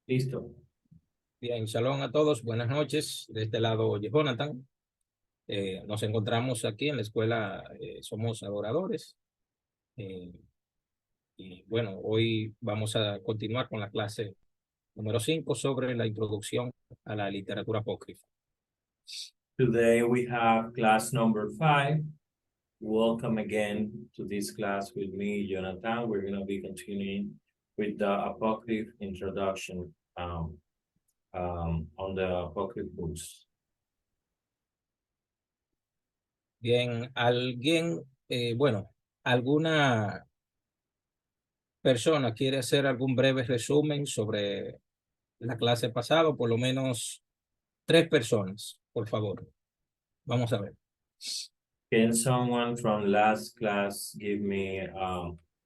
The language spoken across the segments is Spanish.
Listo. Bien, shalom a todos, buenas noches. De este lado, Jonathan. Nos encontramos aquí en la escuela, somos adoradores. eh, y bueno, hoy vamos a continuar con la clase número 5 sobre la introducción a la literatura apócrifa. Today we have class number 5. Welcome again to this class with me, Jonathan. We're going to be continuing with the Apocryph introduction on the Apocryph books. Bien, bueno, ¿alguna persona quiere hacer algún breve resumen sobre la clase pasada? Por lo menos 3 personas, por favor. Vamos a ver. Can someone from last class give me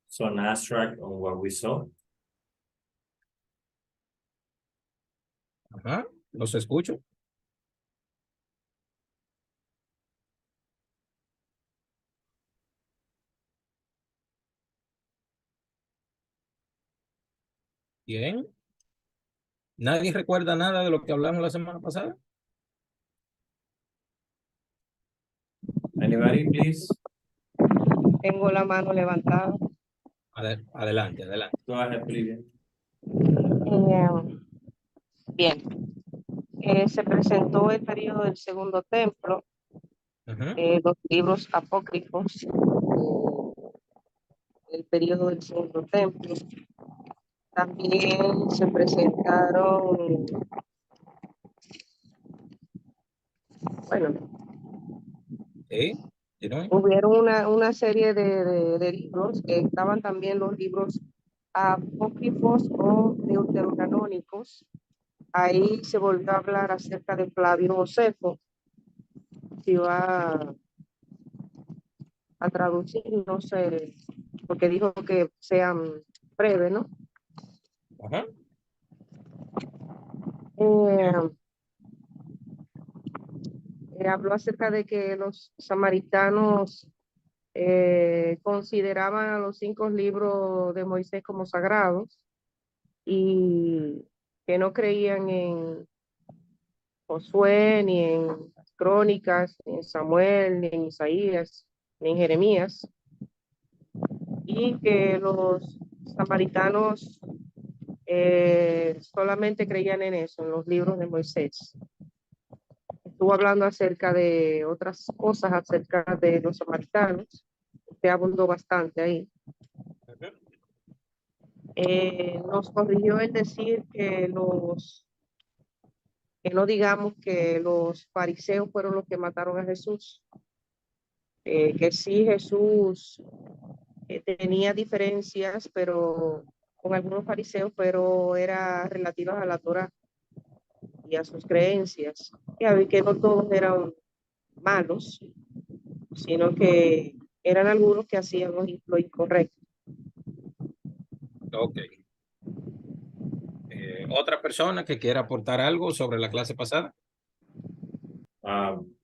some abstract on what we saw? Ajá, los escucho. Bien. ¿Nadie recuerda nada de lo que hablamos la semana pasada? Anybody, please? Tengo la mano levantada. Adelante, adelante. Go ahead, please. Bien, se presentó el periodo del Segundo Templo, Ujú. los libros apócrifos, el periodo del Segundo Templo. También se presentaron, bueno, Sí, continúe. hubieron una serie de libros, estaban también los libros apócrifos o deuterocanónicos. Ahí se volvió a hablar acerca de Flavio Josefo. Si va a traducir, no sé, porque dijo que sean breves, ¿no? Ajá. Eh, Habló acerca de que los samaritanos consideraban a los 5 libros de Moisés como sagrados y que no creían en Josué, ni en las crónicas, ni en Samuel, ni en Isaías, ni en Jeremías, y que los samaritanos solamente creían en eso, en los libros de Moisés. Estuvo hablando acerca de otras cosas, acerca de los samaritanos, que abundó bastante ahí. Nos corrigió en decir que no digamos que los fariseos fueron los que mataron a Jesús, que sí Jesús tenía diferencias, pero con algunos fariseos, pero era relativas a la Torá y a sus creencias, y que no todos eran malos, sino que eran algunos que hacían lo incorrecto. Ok. ¿Otra persona que quiera aportar algo sobre la clase pasada?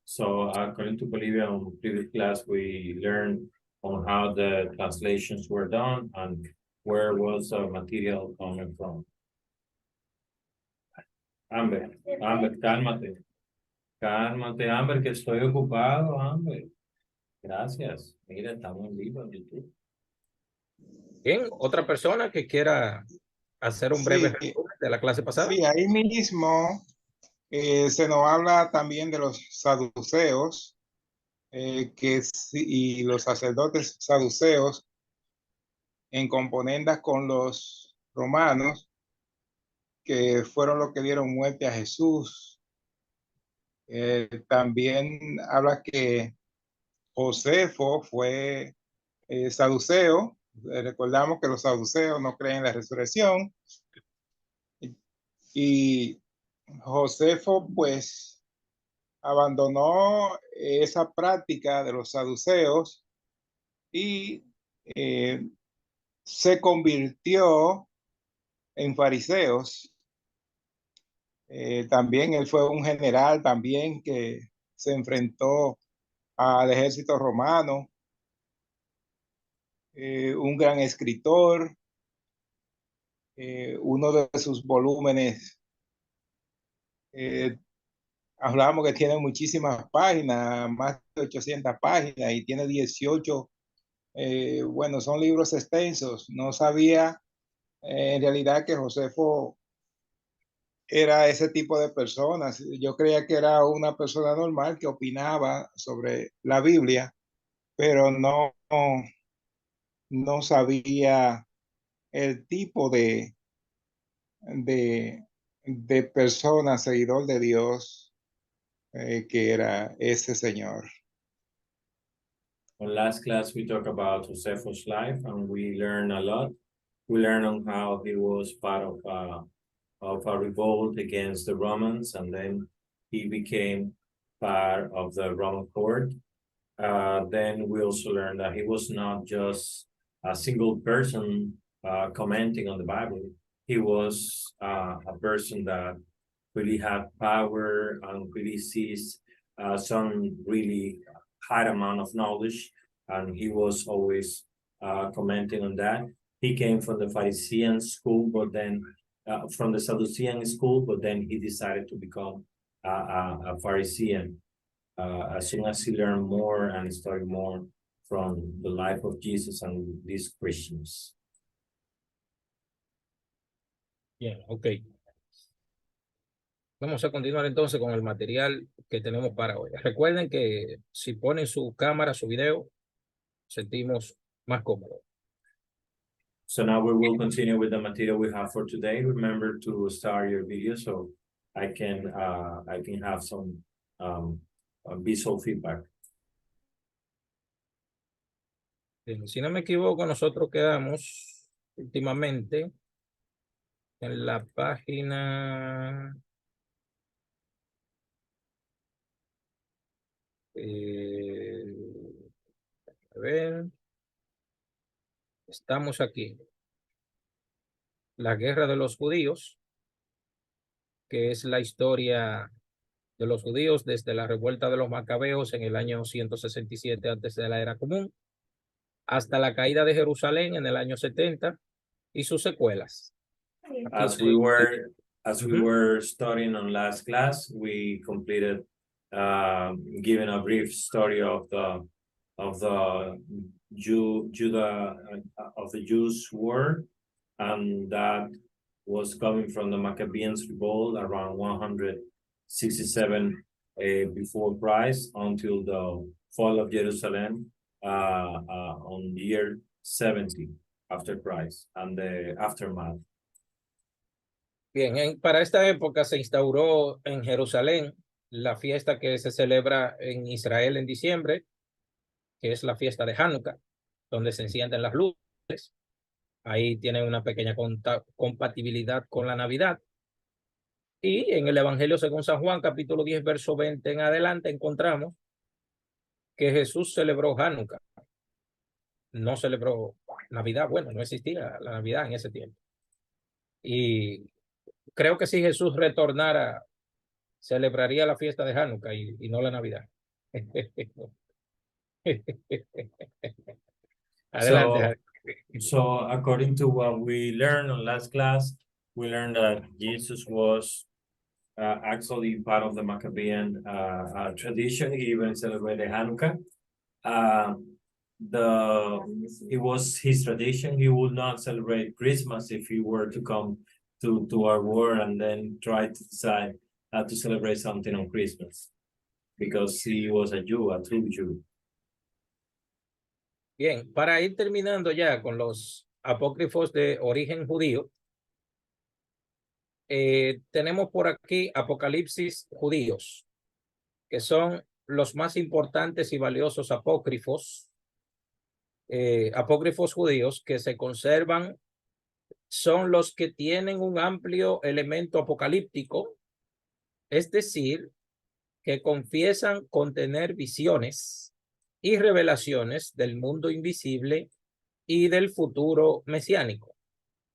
So according to Bolivia, on previous class, we learned on how the translations were done and where was the material coming from. Amber, cálmate. Cálmate, Amber, que estoy ocupado, Amber. Gracias. Mira, estamos en vivo en YouTube. Bien, otra persona que quiera hacer un breve Sí, resumen de la clase pasada. sí, ahí mismo se nos habla también de los saduceos, y los sacerdotes saduceos en componendas con los romanos, que fueron los que dieron muerte a Jesús. También habla que Josefo fue saduceo. Recordamos que los saduceos no creen en la resurrección. Y Josefo, pues, abandonó esa práctica de los saduceos y eh, se convirtió en fariseos. También él fue un general también que se enfrentó al ejército romano, un gran escritor. uno de sus volúmenes, hablamos que tiene muchísimas páginas, más de 800 páginas y tiene 18, bueno, son libros extensos. No sabía en realidad que Josefo era ese tipo de personas. Yo creía que era una persona normal que opinaba sobre la Biblia, pero no sabía el tipo de, de persona, seguidor de Dios, que era ese señor. On last class, we talked about Josefo's life and we learned a lot. We learned on how he was part of a revolt against the Romans, and then he became part of the Roman court. Then we also learned that he was not just a single person commenting on the Bible. He was a person that really had power and really sees some really high amount of knowledge, and he was always commenting on that. He came from the Pharisee school, but then from the Sadducean school, but then he decided to become a Pharisee as soon as he learned more and studied more from the life of Jesus and these Christians. Bien, ok. Vamos a continuar entonces con el material que tenemos para hoy. Recuerden que si ponen su cámara, su video, sentimos más cómodos. So now we will continue with the material we have for today. Remember to start your video so I can have some visual feedback. Bien, si no me equivoco, nosotros quedamos últimamente en la página a ver, estamos aquí. La guerra de los judíos, que es la historia de los judíos desde la revuelta de los macabeos en el año 167 antes de la era común, hasta la caída de Jerusalén en el año 70 y sus secuelas. As we were studying on last class, we completed giving a brief story of the Jews war, and that was coming from the Maccabees revolt around 167 before Christ until the fall of Jerusalem on the year 70 after Christ and the aftermath. Bien, para esta época se instauró en Jerusalén la fiesta que se celebra en Israel en diciembre, que es la fiesta de Hanukkah, donde se encienden las luces. Ahí tienen una pequeña compatibilidad con la Navidad. Y en el Evangelio según San Juan, capítulo 10, verso 20 en adelante, encontramos que Jesús celebró Hanukkah. No celebró Navidad. Bueno, no existía la Navidad en ese tiempo. Y creo que si Jesús retornara, celebraría la fiesta de Hanukkah y no la Navidad. Adelante. So according to what we learned on last class, we learned that Jesus was actually part of the Maccabean tradition. He even celebrated Hanukkah. It was his tradition. He would not celebrate Christmas if he were to come to our world and then try to decide to celebrate something on Christmas, because he was a Jew, a true Jew. Bien, para ir terminando ya con los apócrifos de origen judío, tenemos por aquí Apocalipsis judíos, que son los más importantes y valiosos apócrifos judíos que se conservan. Son los que tienen un amplio elemento apocalíptico, es decir, que confiesan contener visiones y revelaciones del mundo invisible y del futuro mesiánico.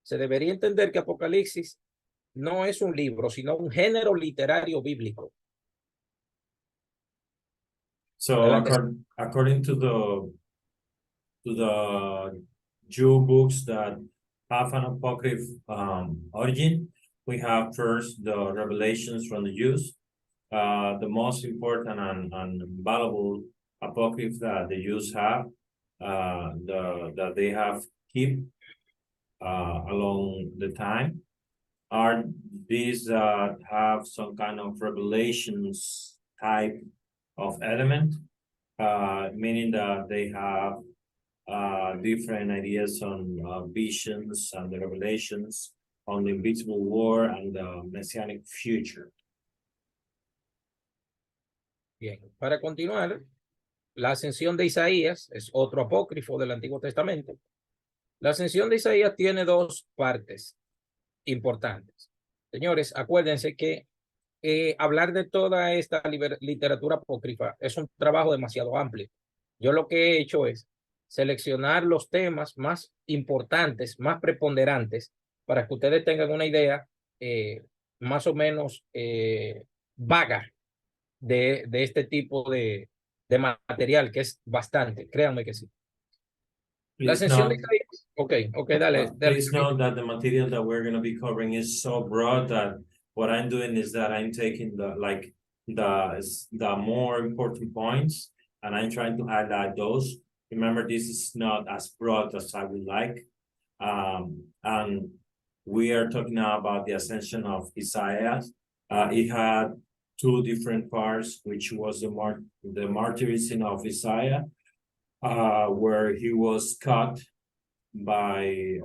Se debería entender que Apocalipsis no es un libro, sino un género literario bíblico. So according to the Jew books that have an apocryph origin. We have first the revelations from the Jews, the most important and valuable apocryph that the Jews have, that they have kept along the time, are these that have some kind of revelations type of element, meaning that they have different ideas on visions and the revelations on the invisible war and the messianic future. Bien, para continuar, la ascensión de Isaías es otro apócrifo del Antiguo Testamento. La ascensión de Isaías tiene dos partes importantes. Señores, acuérdense que hablar de toda esta literatura apócrifa es un trabajo demasiado amplio. Yo lo que he hecho es seleccionar los temas más importantes, más preponderantes, para que ustedes tengan una idea más o menos vaga de este tipo de material, que es bastante, créanme que sí. La ascensión de Isaías. Ok, dale. Please note that the material that we're going to be covering is so broad that what I'm doing is that I'm taking the more important points and I'm trying to highlight those. Remember, this is not as broad as I would like. And we are talking now about the ascension of Isaiah. It had two different parts, which was the martyrism of Isaiah, where he was cut by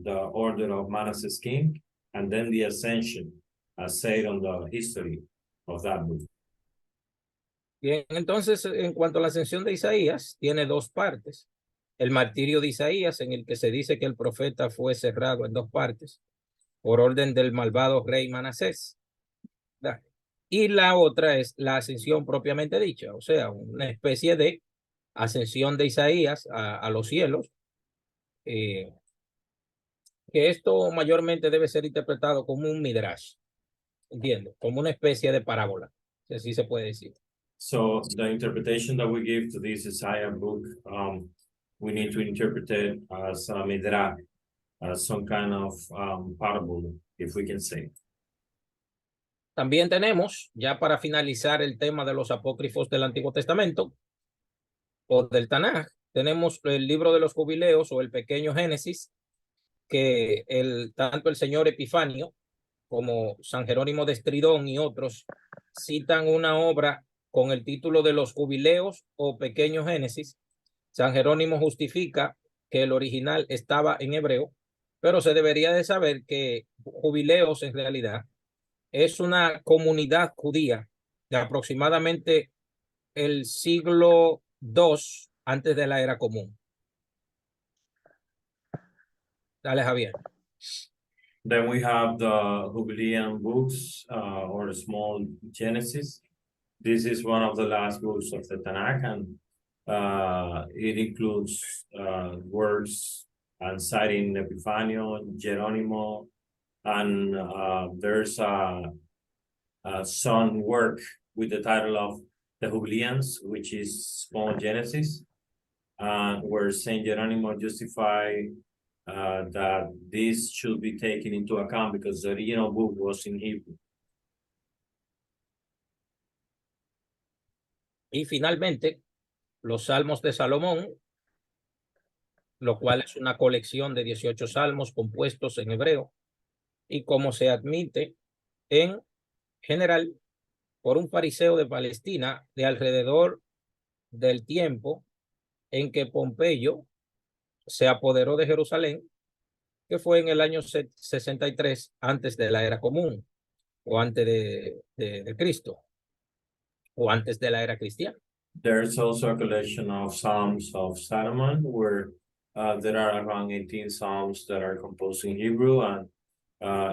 the order of Manasseh king, and then the ascension, as said on the history of that book. Bien, entonces, en cuanto a la ascensión de Isaías, tiene dos partes. El martirio de Isaías, en el que se dice que el profeta fue cerrado en dos partes por orden del malvado rey Manasés. Y la otra es la ascensión propiamente dicha, o sea, una especie de ascensión de Isaías a los cielos, que esto mayormente debe ser interpretado como un midrash, entiendo, como una especie de parábola, si así se puede decir. So the interpretation that we give to this Isaiah book, we need to interpret it as a midrash, as some kind of parable, if we can say. También tenemos, ya para finalizar el tema de los apócrifos del Antiguo Testamento o del Tanaj, tenemos el libro de los jubileos o el pequeño Génesis, que tanto el señor Epifanio como San Jerónimo de Estridón y otros citan una obra con el título de los jubileos o pequeño Génesis. San Jerónimo justifica que el original estaba en hebreo, pero se debería de saber que jubileos en realidad es una comunidad judía de aproximadamente el siglo II antes de la era común. Dale, Javier. Then we have the Jubilean books, or small Genesis. This is one of the last books of the Tanakh, and it includes works and citing Epifanio, Geronimo, and there's some work with the title of the Jubileans, which is small Genesis, where Saint Geronimo justified that this should be taken into account because the original book was in Hebrew. Y finalmente, los Salmos de Salomón, lo cual es una colección de 18 salmos compuestos en hebreo, y como se admite en general por un fariseo de Palestina de alrededor del tiempo en que Pompeyo se apoderó de Jerusalén, que fue en el año 63 antes de la era común, o antes de Cristo, o antes de la era cristiana. There's also a collection of Psalms of Solomon where there are around 18 Psalms that are composed in Hebrew, and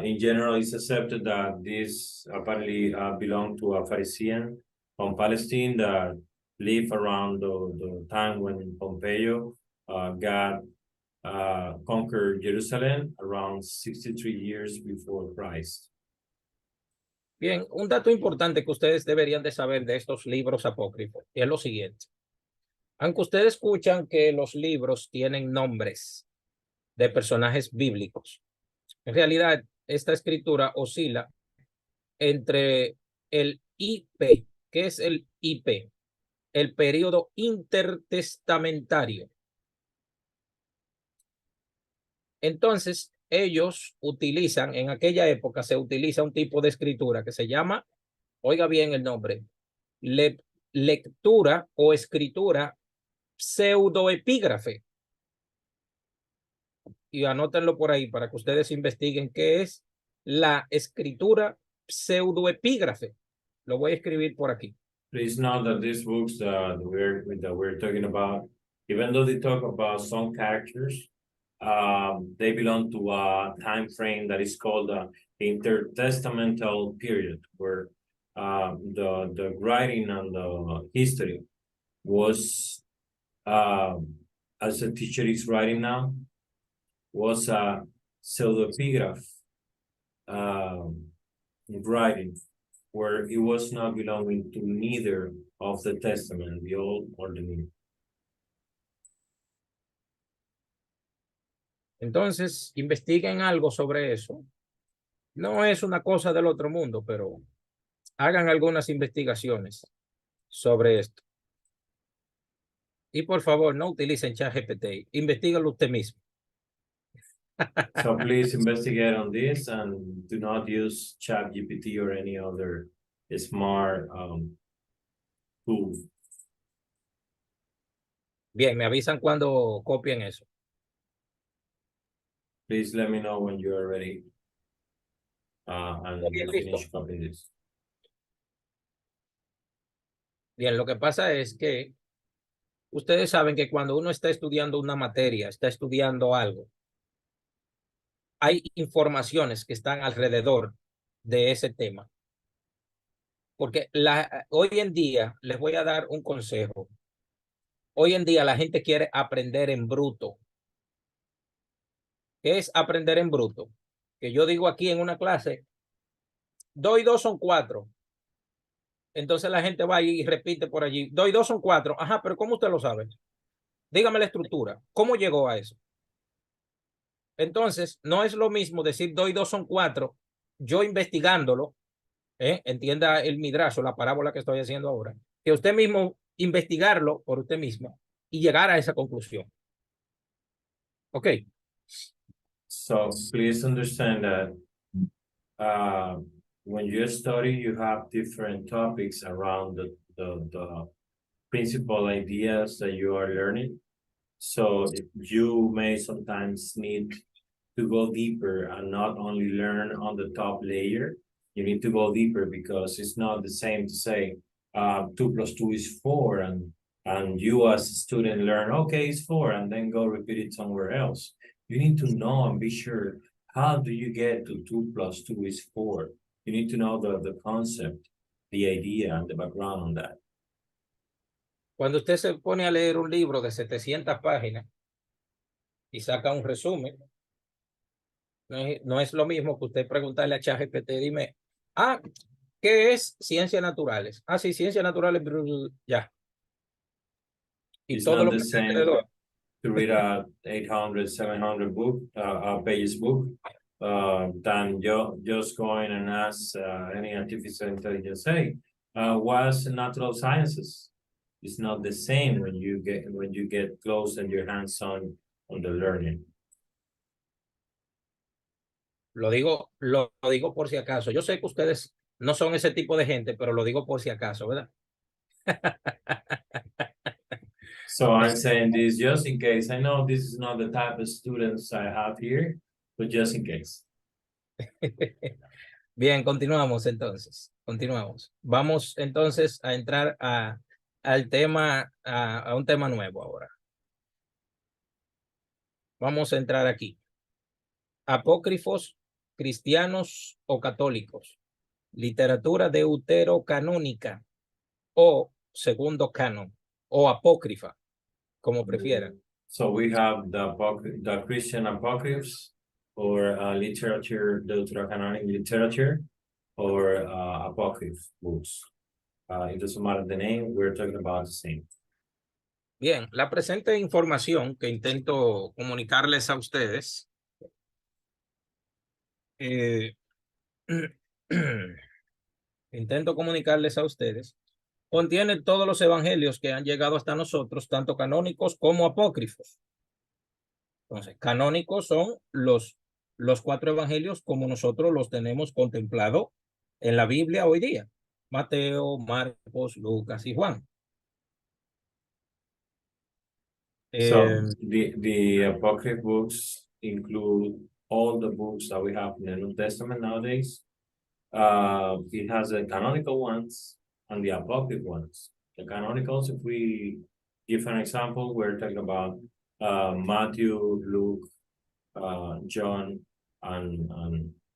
in general it's accepted that this apparently belonged to a Pharisee from Palestine that lived around the time when Pompeo conquered Jerusalem around 63 years before Christ. Bien, un dato importante que ustedes deberían de saber de estos libros apócrifos es lo siguiente. Aunque ustedes escuchan que los libros tienen nombres, de personajes bíblicos. En realidad, esta escritura oscila entre el IP. ¿Qué es el IP? El periodo intertestamentario. Entonces, ellos utilizan, en aquella época se utiliza un tipo de escritura que se llama, oiga bien el nombre, lectura o escritura pseudoepígrafe. Y anótenlo por ahí para que ustedes investiguen qué es la escritura pseudoepígrafe. Lo voy a escribir por aquí. Please note that these books that we're talking about, even though they talk about some characters, they belong to a time frame that is called the intertestamental period, where the writing and the history was, as the teacher is writing now, was a pseudepigraph writing, where it was not belonging to neither of the Testament, the Old or the New. Entonces, investiguen algo sobre eso. No es una cosa del otro mundo, pero hagan algunas investigaciones sobre esto. Y por favor, no utilicen ChatGPT. Investíguenlo usted mismo. So please investigate on this and do not use ChatGPT or any other smart tool. Bien, me avisan cuando copien eso. Please let me know when you are ready. And Bien, finish listo. copying this. Bien, lo que pasa es que ustedes saben que cuando uno está estudiando una materia, está estudiando algo, hay informaciones que están alrededor de ese tema. Porque hoy en día, les voy a dar un consejo. Hoy en día la gente quiere aprender en bruto. ¿Qué es aprender en bruto? Que yo digo aquí en una clase, 2 y 2 son 4. Entonces la gente va y repite por allí, 2 y 2 son 4. Ajá, pero ¿cómo usted lo sabe? Dígame la estructura. ¿Cómo llegó a eso? Entonces, no es lo mismo decir 2 y 2 son 4, yo investigándolo, entienda el midrash o la parábola que estoy haciendo ahora, que usted mismo investigarlo por usted mismo y llegar a esa conclusión. Ok. So please understand that when you study, you have different topics around the principal ideas that you are learning. So you may sometimes need to go deeper and not only learn on the top layer. You need to go deeper because it's not the same to say 2 plus 2 is 4 and you as a student learn, okay, it's 4 and then go repeat it somewhere else. You need to know and be sure, how do you get to 2 plus 2 is 4? You need to know the concept, the idea and the background on that. Cuando usted se pone a leer un libro de 700 páginas y saca un resumen, no es lo mismo que usted preguntarle a ChatGPT, dime, ¿qué es ciencias naturales? Sí, ciencias naturales, ya. Y It's todo not lo the que está same alrededor. to read a 800, 700 book, pages book, than just going and ask any artificial intelligence, hey, what's natural sciences? It's not the same when you get close and your hands on the learning. Lo digo por si acaso. Yo sé que ustedes no son ese tipo de gente, pero lo digo por si acaso, ¿verdad? So I'm saying this just in case. I know this is not the type of students I have here, but just in case. Bien, continuamos entonces. Continuamos. Vamos entonces a entrar al tema, a un tema nuevo ahora. Vamos a entrar aquí. Apócrifos, cristianos o católicos. Literatura deuterocanónica o segundo canon o apócrifa, como prefieran. So we have the Christian apocryphs or literature, deuterocanonic literature or apocryph books. It doesn't matter the name, we're talking about the same. Bien, la presente información que intento comunicarles a ustedes intento comunicarles a ustedes, contiene todos los evangelios que han llegado hasta nosotros, tanto canónicos como apócrifos. Entonces, canónicos son los 4 evangelios como nosotros los tenemos contemplado en la Biblia hoy día: Mateo, Marcos, Lucas y Juan. So the apocryphal books include all the books that we have in the New Testament nowadays. It has the canonical ones and the apocryphal ones. The canonicals, if we give an example, we're talking about Matthew, Luke, John, and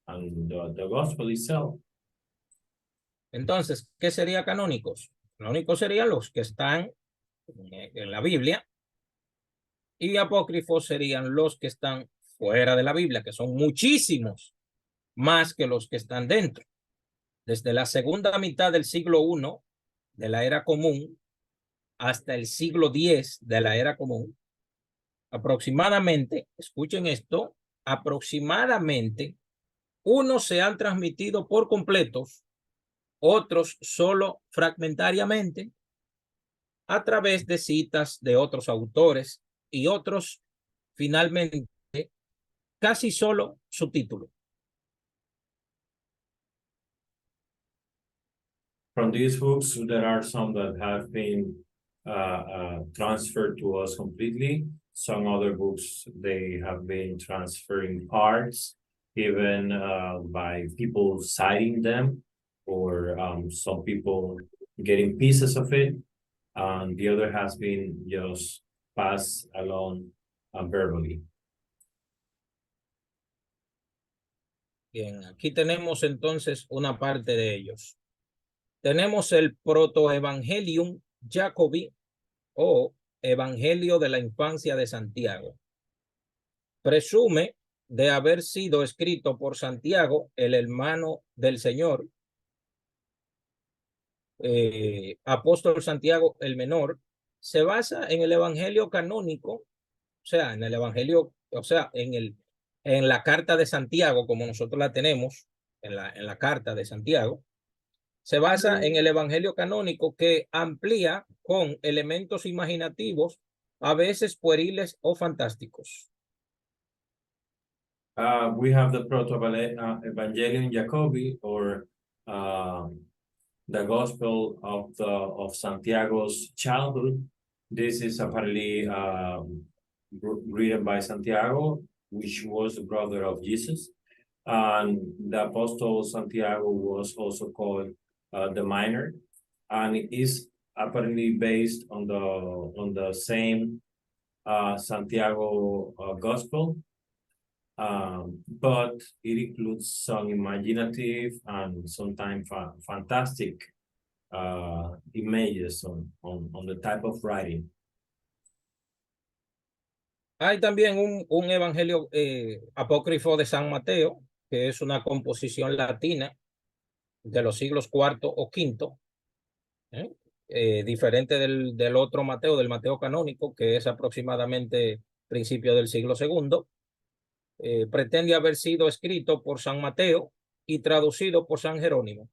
the gospel itself. Entonces, ¿qué sería canónicos? Canónicos serían los que están en la Biblia, y apócrifos serían los que están fuera de la Biblia, que son muchísimos más que los que están dentro. Desde la segunda mitad del siglo I de la era común hasta el siglo X de la era común, aproximadamente, escuchen esto, aproximadamente unos se han transmitido por completos, otros solo fragmentariamente, a través de citas de otros autores, y otros finalmente casi solo subtítulos. From these books, there are some that have been transferred to us completely. Some other books, they have been transferring parts, even by people citing them, or some people getting pieces of it. And the other has been just passed along verbally. Bien, aquí tenemos entonces una parte de ellos. Tenemos el Protoevangelium Jacobi, o Evangelio de la Infancia de Santiago. Presume de haber sido escrito por Santiago, el hermano del Señor, apóstol Santiago el menor. Se basa en el Evangelio canónico, o sea, en el Evangelio, o sea, en la carta de Santiago, como nosotros la tenemos, en la carta de Santiago. Se basa en el Evangelio canónico, que amplía con elementos imaginativos, a veces pueriles o fantásticos. We have the Proto-Evangelium Jacobi, or the Gospel of Santiago's childhood. This is apparently written by Santiago, which was the brother of Jesus. And the Apostle Santiago was also called the Minor, and it is apparently based on the same Santiago Gospel, but it includes some imaginative and sometimes fantastic images on the type of writing. Hay también un evangelio apócrifo de San Mateo, que es una composición latina de los siglos IV o V, diferente del otro Mateo, del Mateo canónico, que es aproximadamente principio del siglo II. Pretende haber sido escrito por San Mateo y traducido por San Jerónimo.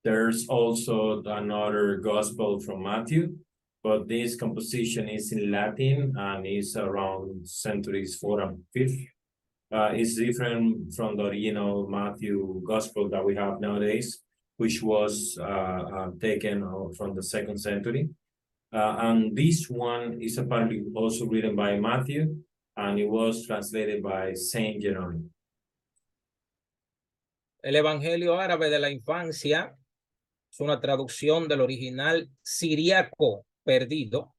There's also another gospel from Matthew, but this composition is in Latin and is around centuries 4th and 5th. It's different from the original Matthew gospel that we have nowadays, which was taken from the 2nd century. And this one is apparently also written by Matthew, and it was translated by Saint Jerome. El Evangelio árabe de la infancia es una traducción del original siriaco perdido,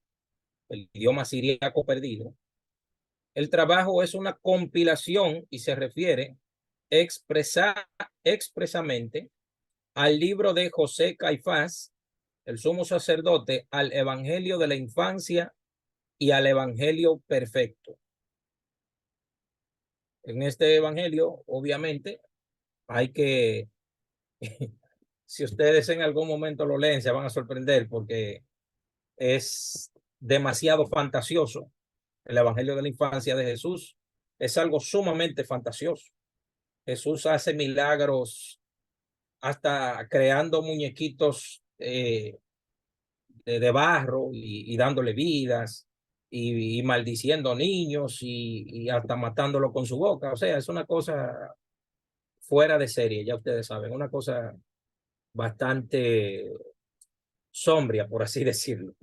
el idioma siriaco perdido. El trabajo es una compilación y se refiere expresamente al libro de José Caifás, el sumo sacerdote, al Evangelio de la Infancia y al Evangelio Perfecto. En este Evangelio, obviamente, hay que, si ustedes en algún momento lo leen, se van a sorprender, porque es demasiado fantasioso. El evangelio de la infancia de Jesús es algo sumamente fantasioso. Jesús hace milagros hasta creando muñequitos de barro y dándole vidas y maldiciendo niños y hasta matándolo con su boca. O sea, es una cosa fuera de serie, ya ustedes saben, una cosa bastante sombría, por así decirlo.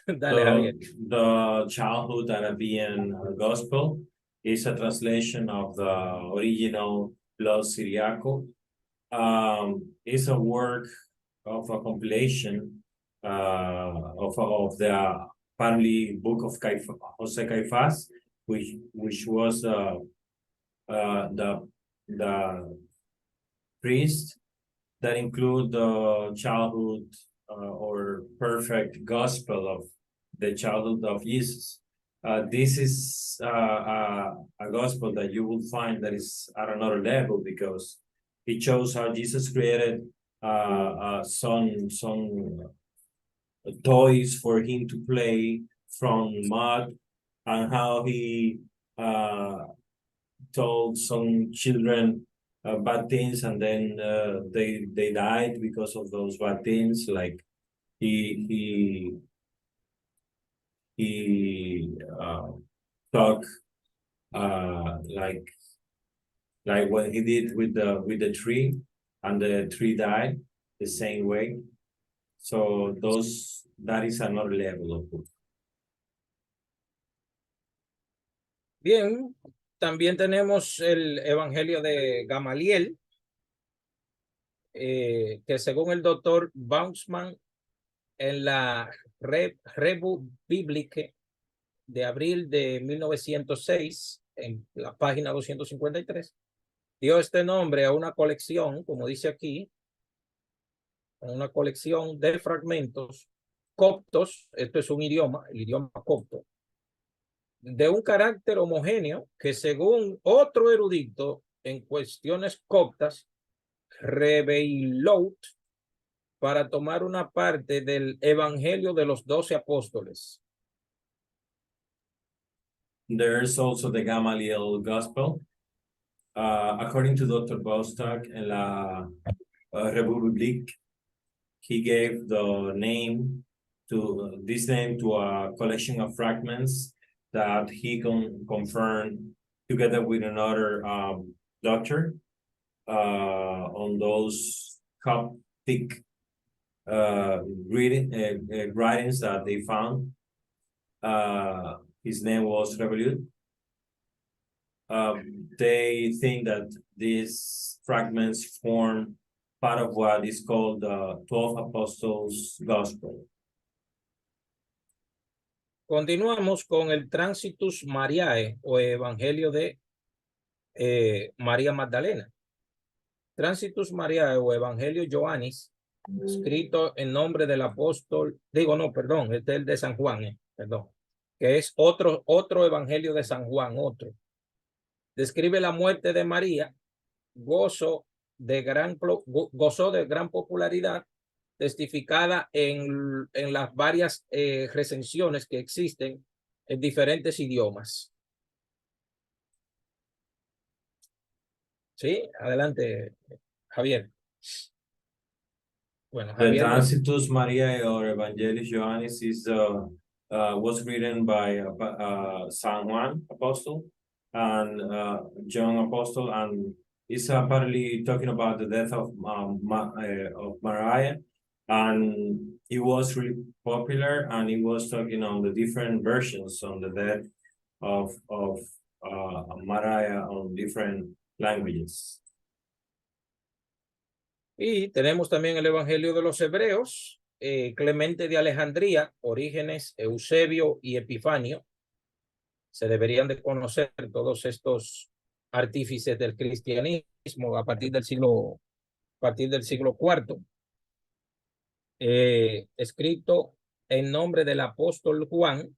Dale, So Javier. the childhood Arabian gospel is a translation of the original Los Syriaco. It's a work of a compilation of the family book of Jose Caifás, which was the priest that include the childhood or perfect gospel of the childhood of Jesus. This is a gospel that you will find that is at another level because it shows how Jesus created some toys for him to play from mud, and how he told some children bad things, and then they died because of those bad things. Like he talk like what he did with the tree, and the tree died the same way. So that is another level of book. Bien, también tenemos el evangelio de Gamaliel, que según el doctor Bausman, en la Revue Biblique de abril de 1906, en la página 253, dio este nombre a una colección, como dice aquí, una colección de fragmentos coptos, esto es un idioma, el idioma copto, de un carácter homogéneo que según otro erudito en cuestiones coptas, Rebeilout, para tomar una parte del evangelio de los 12 apóstoles. There's also the Gamaliel Gospel. According to Dr. Bostock in la Revue Biblique, he gave this name to a collection of fragments that he confirmed together with another doctor on those Coptic writings that they found. His name was Revolut. They think that these fragments form part of what is called the 12 Apostles Gospel. Continuamos con el Transitus Mariae o Evangelio de María Magdalena. Transitus Mariae o Evangelio Johannis, escrito en nombre del apóstol, este es el de San Juan, que es otro evangelio de San Juan, describe la muerte de María, gozó de gran popularidad, testificada en las varias recensiones que existen en diferentes idiomas. Sí, adelante, Javier. Bueno, The Javier. Transitus Mariae or Evangelis Johannis was written by San Juan Apostle and John Apostle, and it's apparently talking about the death of Maria, and it was really popular, and it was talking on the different versions on the death of Maria on different languages. Y tenemos también el Evangelio de los Hebreos, Clemente de Alejandría, Orígenes, Eusebio y Epifanio. Se deberían de conocer todos estos artífices del cristianismo a partir del siglo IV. Escrito en nombre del apóstol Juan.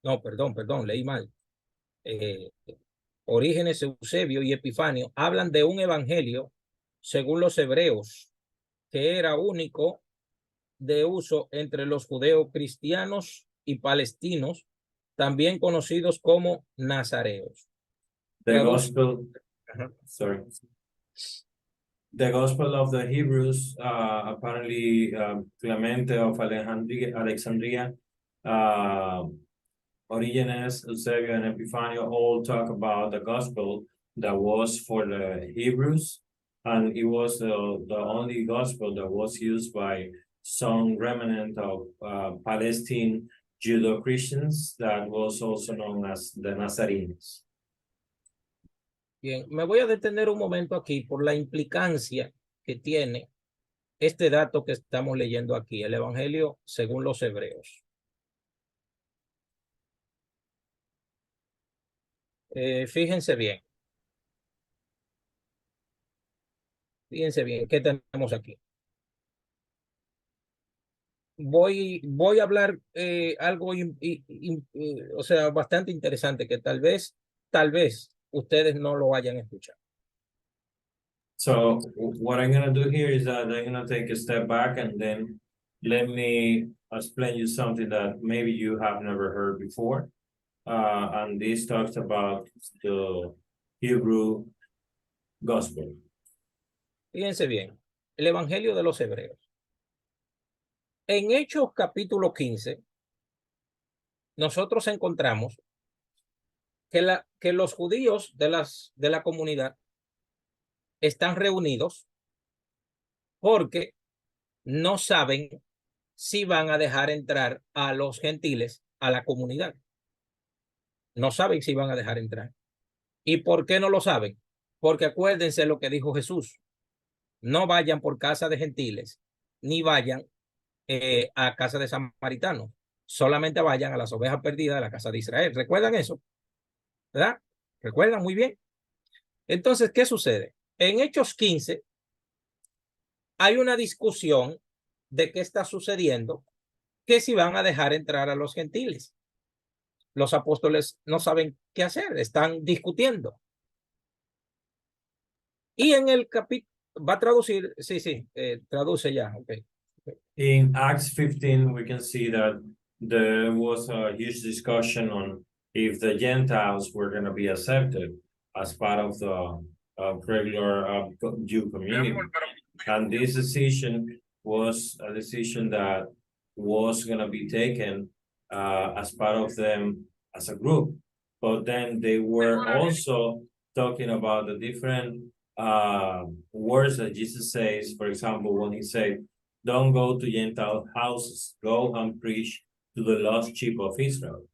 No, perdón, leí mal. Orígenes, Eusebio y Epifanio hablan de un evangelio según los hebreos, que era único de uso entre los judeocristianos y palestinos, también conocidos como nazareos. The Traduce- gospel, Ajá. sorry. The gospel of the Hebrews, apparently, Clemente of Alexandria, Origenes, Eusebio, and Epifanio all talk about the gospel that was for the Hebrews. And it was the only gospel that was used by some remnant of Palestine Judo-Christians that was also known as the Nazarenes. Bien, me voy a detener un momento aquí por la implicancia que tiene este dato que estamos leyendo aquí, el Evangelio según los hebreos. Fíjense bien. Fíjense bien, ¿qué tenemos aquí? Voy a hablar algo, o sea, bastante interesante que tal vez ustedes no lo hayan escuchado. So what I'm gonna do here is that I'm gonna take a step back and then let me explain you something that maybe you have never heard before. And this talks about the Hebrew gospel. Fíjense bien, el Evangelio de los hebreos. En Hechos capítulo 15, nosotros encontramos que los judíos de la comunidad están reunidos porque no saben si van a dejar entrar a los gentiles a la comunidad. No saben si van a dejar entrar. ¿Y por qué no lo saben? Porque acuérdense lo que dijo Jesús. No vayan por casa de gentiles, ni vayan a casa de samaritanos. Solamente vayan a las ovejas perdidas de la casa de Israel. ¿Recuerdan eso? ¿Verdad? ¿Recuerdan? Muy bien. Entonces, ¿qué sucede? En Hechos 15 hay una discusión de qué está sucediendo, que si van a dejar entrar a los gentiles. Los apóstoles no saben qué hacer, están discutiendo. Y en el capítulo, va a traducir, sí, traduce ya, ok. In Acts 15, we can see that there was a huge discussion on if the Gentiles were gonna be accepted as part of the regular Jew community. And this decision was a decision that was gonna be taken as part of them as a group. But then they were also talking about the different words that Jesus says. For example, when he said, "Don't go to Gentile houses, go and preach to the lost sheep of Israel."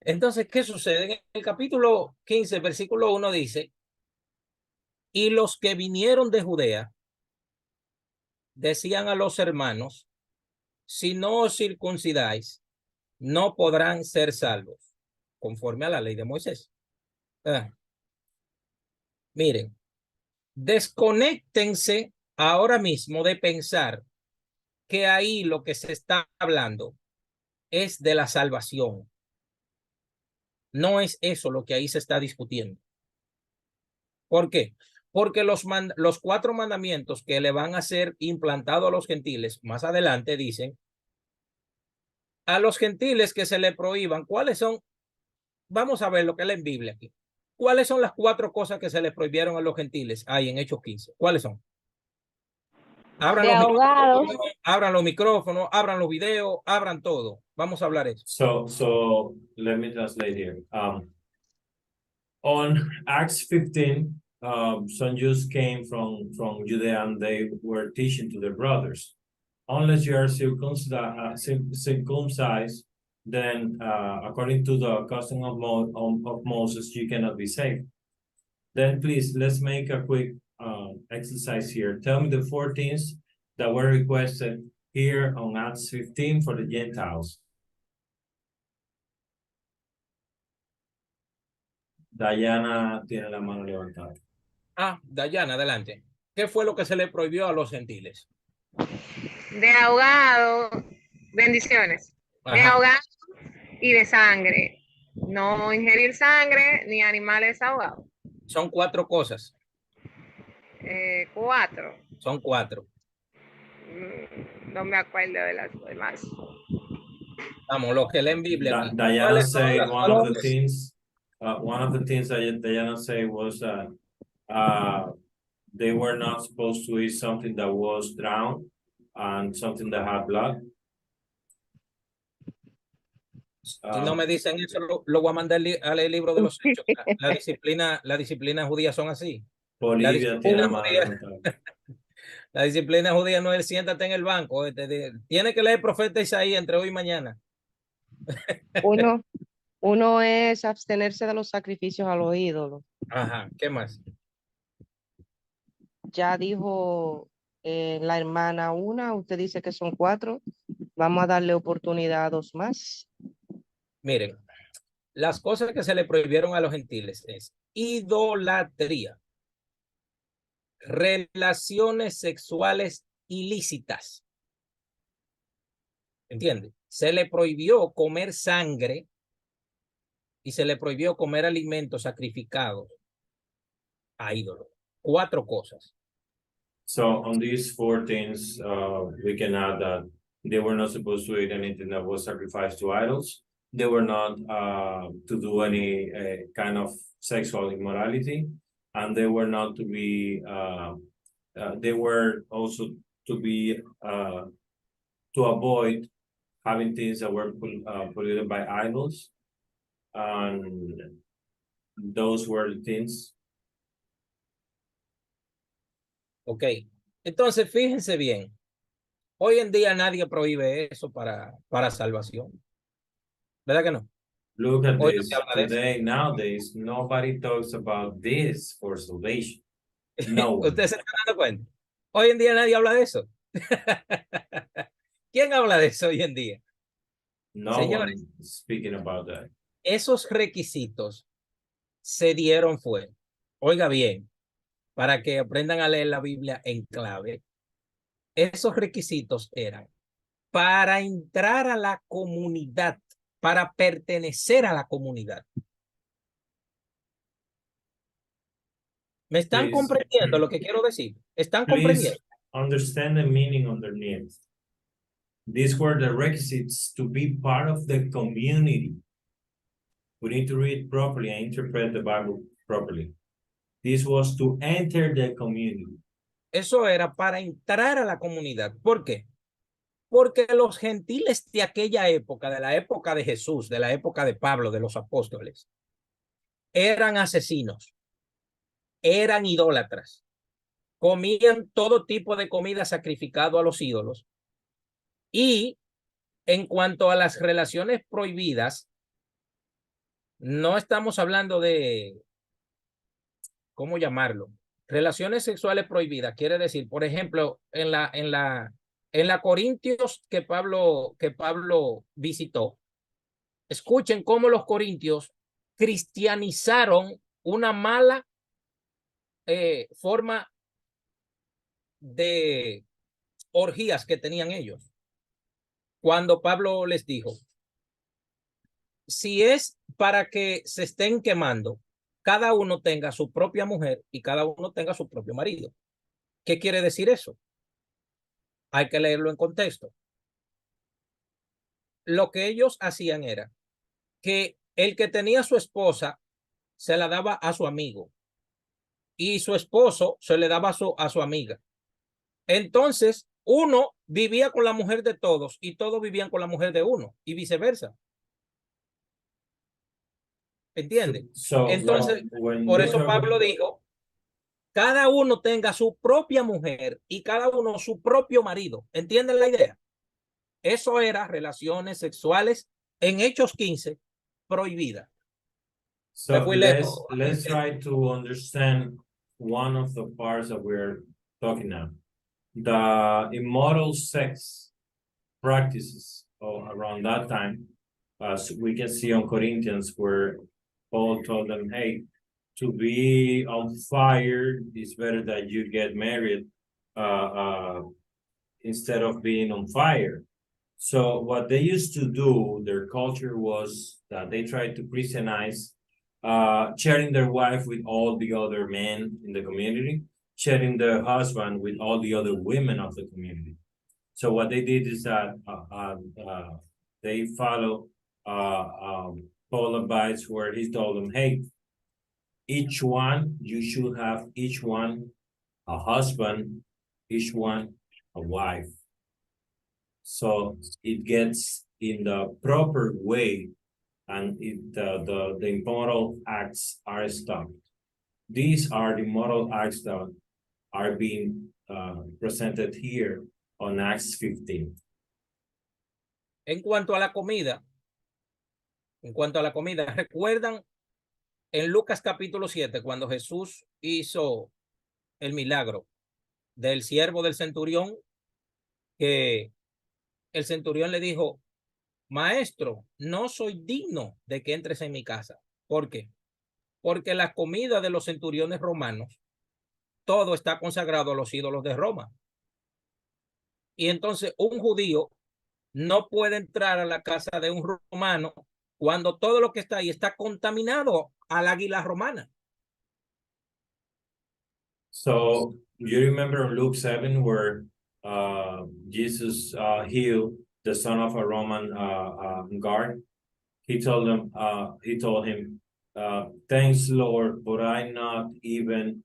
Entonces, ¿qué sucede? En el capítulo 15, versículo 1 dice, y los que vinieron de Judea decían a los hermanos, si no os circuncidáis, no podrán ser salvos, conforme a la ley de Moisés. Miren, desconéctense ahora mismo de pensar que ahí lo que se está hablando es de la salvación. No es eso lo que ahí se está discutiendo. ¿Por qué? Porque los 4 mandamientos que le van a ser implantados a los gentiles más adelante dicen a los gentiles que se le prohíban. ¿Cuáles son? Vamos a ver lo que es la Biblia aquí. ¿Cuáles son las 4 cosas que se le prohibieron a los gentiles ahí en Hechos 15? ¿Cuáles son? Abran los micrófonos, abran los videos, abran todo. Vamos a hablar eso. So let me translate here. On Acts 15, some Jews came from Judea and they were teaching to their brothers, unless you are circumcised, then according to the custom of Moses, you cannot be saved. Then please, let's make a quick exercise here. Tell me the 4 things that were requested here on Acts 15 for the Gentiles. Dayana tiene la mano levantada. Dayana, adelante. ¿Qué fue lo que se le prohibió a los gentiles? De ahogado, bendiciones. De ahogado y de sangre. No ingerir sangre ni animales ahogados. Son 4 cosas. 4. Son 4. no me acuerdo de las demás. Vamos, los que leen Biblia aquí. Diana ¿Cuáles son said las one of the palabras? things, that Diana said was that they were not supposed to eat something that was drowned and something that had blood. Si no me dicen eso, lo voy a mandar a leer el libro de los hechos. La disciplina judía son así. Bolivia tiene la mano levantada. La disciplina judía no es siéntate en el banco. Tiene que leer el profeta Isaías entre hoy y mañana. Uno es abstenerse de los sacrificios a los ídolos. Ajá, ¿qué más? Ya dijo la hermana una, usted dice que son 4. Vamos a darle oportunidad a 2 más. Miren, las cosas que se le prohibieron a los gentiles es idolatría, relaciones sexuales ilícitas. ¿Entiende? Se le prohibió comer sangre y se le prohibió comer alimentos sacrificados a ídolos. 4 cosas. So on these 4 things, we can add that they were not supposed to eat anything that was sacrificed to idols. They were not to do any kind of sexual immorality, and they were not to be. They were also to be to avoid having things that were polluted by idols, and those were the things. Ok, entonces fíjense bien, hoy en día nadie prohíbe eso para salvación, ¿verdad que no? Look at Hoy no this, se habla de eso. today, nowadays, nobody talks about this for salvation. No one. ¿Ustedes se están dando cuenta? Hoy en día nadie habla de eso. ¿Quién habla de eso hoy en día? No Señores, one speaking about that. esos requisitos se dieron fue, oiga bien, para que aprendan a leer la Biblia en clave. Esos requisitos eran para entrar a la comunidad, para pertenecer a la comunidad. ¿Me están comprendiendo lo que quiero decir? ¿Están comprendiendo? Please understand the meaning underneath. These were the requisites to be part of the community. We need to read properly and interpret the Bible properly. This was to enter the community. Eso era para entrar a la comunidad. ¿Por qué? Porque los gentiles de aquella época, de la época de Jesús, de la época de Pablo, de los apóstoles, eran asesinos, eran idólatras, comían todo tipo de comida sacrificado a los ídolos. Y en cuanto a las relaciones prohibidas, no estamos hablando de, ¿cómo llamarlo? Relaciones sexuales prohibidas, quiere decir, por ejemplo, en la Corintios que Pablo visitó, escuchen cómo los corintios cristianizaron una mala forma de orgías que tenían ellos. Cuando Pablo les dijo, si es para que se estén quemando, cada uno tenga su propia mujer y cada uno tenga su propio marido. ¿Qué quiere decir eso? Hay que leerlo en contexto. Lo que ellos hacían era que el que tenía su esposa se la daba a su amigo y su esposo se le daba a su amiga. Entonces, uno vivía con la mujer de todos y todos vivían con la mujer de uno y viceversa. ¿Entiende? Entonces, por eso Pablo dijo, cada uno tenga su propia mujer y cada uno su propio marido. ¿Entienden la idea? Eso era relaciones sexuales en Hechos 15 prohibidas. So let's try to understand one of the parts that we're talking now. The immoral sex practices around that time, as we can see on Corinthians, where Paul told them, hey, to be on fire, it's better that you get married instead of being on fire. So what they used to do, their culture was that they tried to Christianize, sharing their wife with all the other men in the community, sharing their husband with all the other women of the community. So what they did is that they follow Paul advice where he told them, hey, each one, you should have each one a husband, each one a wife. So it gets in the proper way and the immoral acts are stopped. These are the moral acts that are being presented here on Acts 15. En cuanto a la comida, ¿recuerdan en Lucas capítulo 7 cuando Jesús hizo el milagro del siervo del centurión, que el centurión le dijo, maestro, no soy digno de que entres en mi casa? ¿Por qué? Porque la comida de los centuriones romanos, todo está consagrado a los ídolos de Roma. Y entonces un judío no puede entrar a la casa de un romano cuando todo lo que está ahí está contaminado al águila romana. So you remember Luke 7 where Jesus healed the son of a Roman guard? He told him, thanks Lord, but I'm not even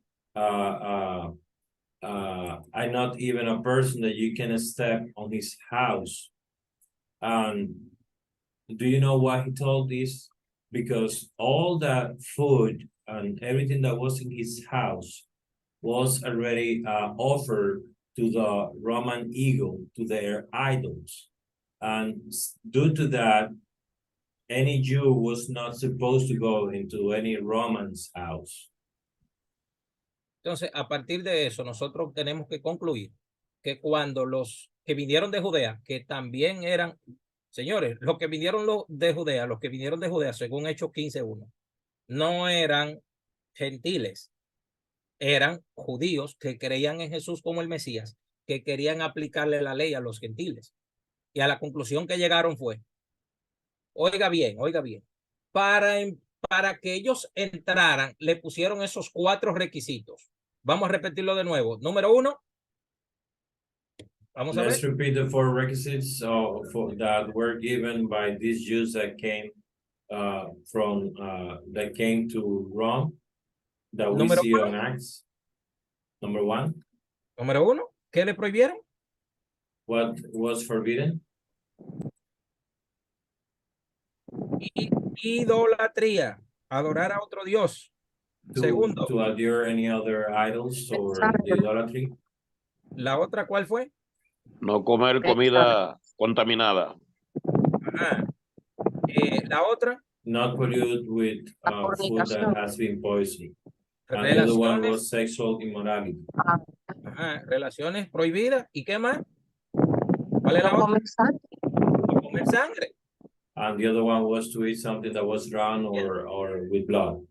a person that you can step on his house. Do you know why he told this? Because all that food and everything that was in his house was already offered to the Roman eagle, to their idols. And due to that, any Jew was not supposed to go into any Roman's house. Entonces, a partir de eso, nosotros tenemos que concluir que cuando los que vinieron de Judea, que también eran, señores, los que vinieron de Judea, según Hechos 15:1, no eran gentiles, eran judíos que creían en Jesús como el Mesías, que querían aplicarle la ley a los gentiles. Y a la conclusión que llegaron fue, oiga bien, para que ellos entraran, le pusieron esos 4 requisitos. Vamos a repetirlo de nuevo. Número 1. Vamos a ver. Let's repeat the 4 requisites that were given by these Jews that came that came to Rome, that we see on Acts. Number 1. Número 1. ¿Qué le prohibieron? What was forbidden? Idolatría, adorar a otro Dios. Segundo. To adore any other idols or idolatry. La otra, ¿cuál fue? No comer comida contaminada. La otra. Not polluted with food that has been poisoned. And the other one was sexual immorality. Relaciones prohibidas. ¿Y qué más? ¿Cuál es la otra? No comer sangre. And the other one was to eat something that was drawn or with blood.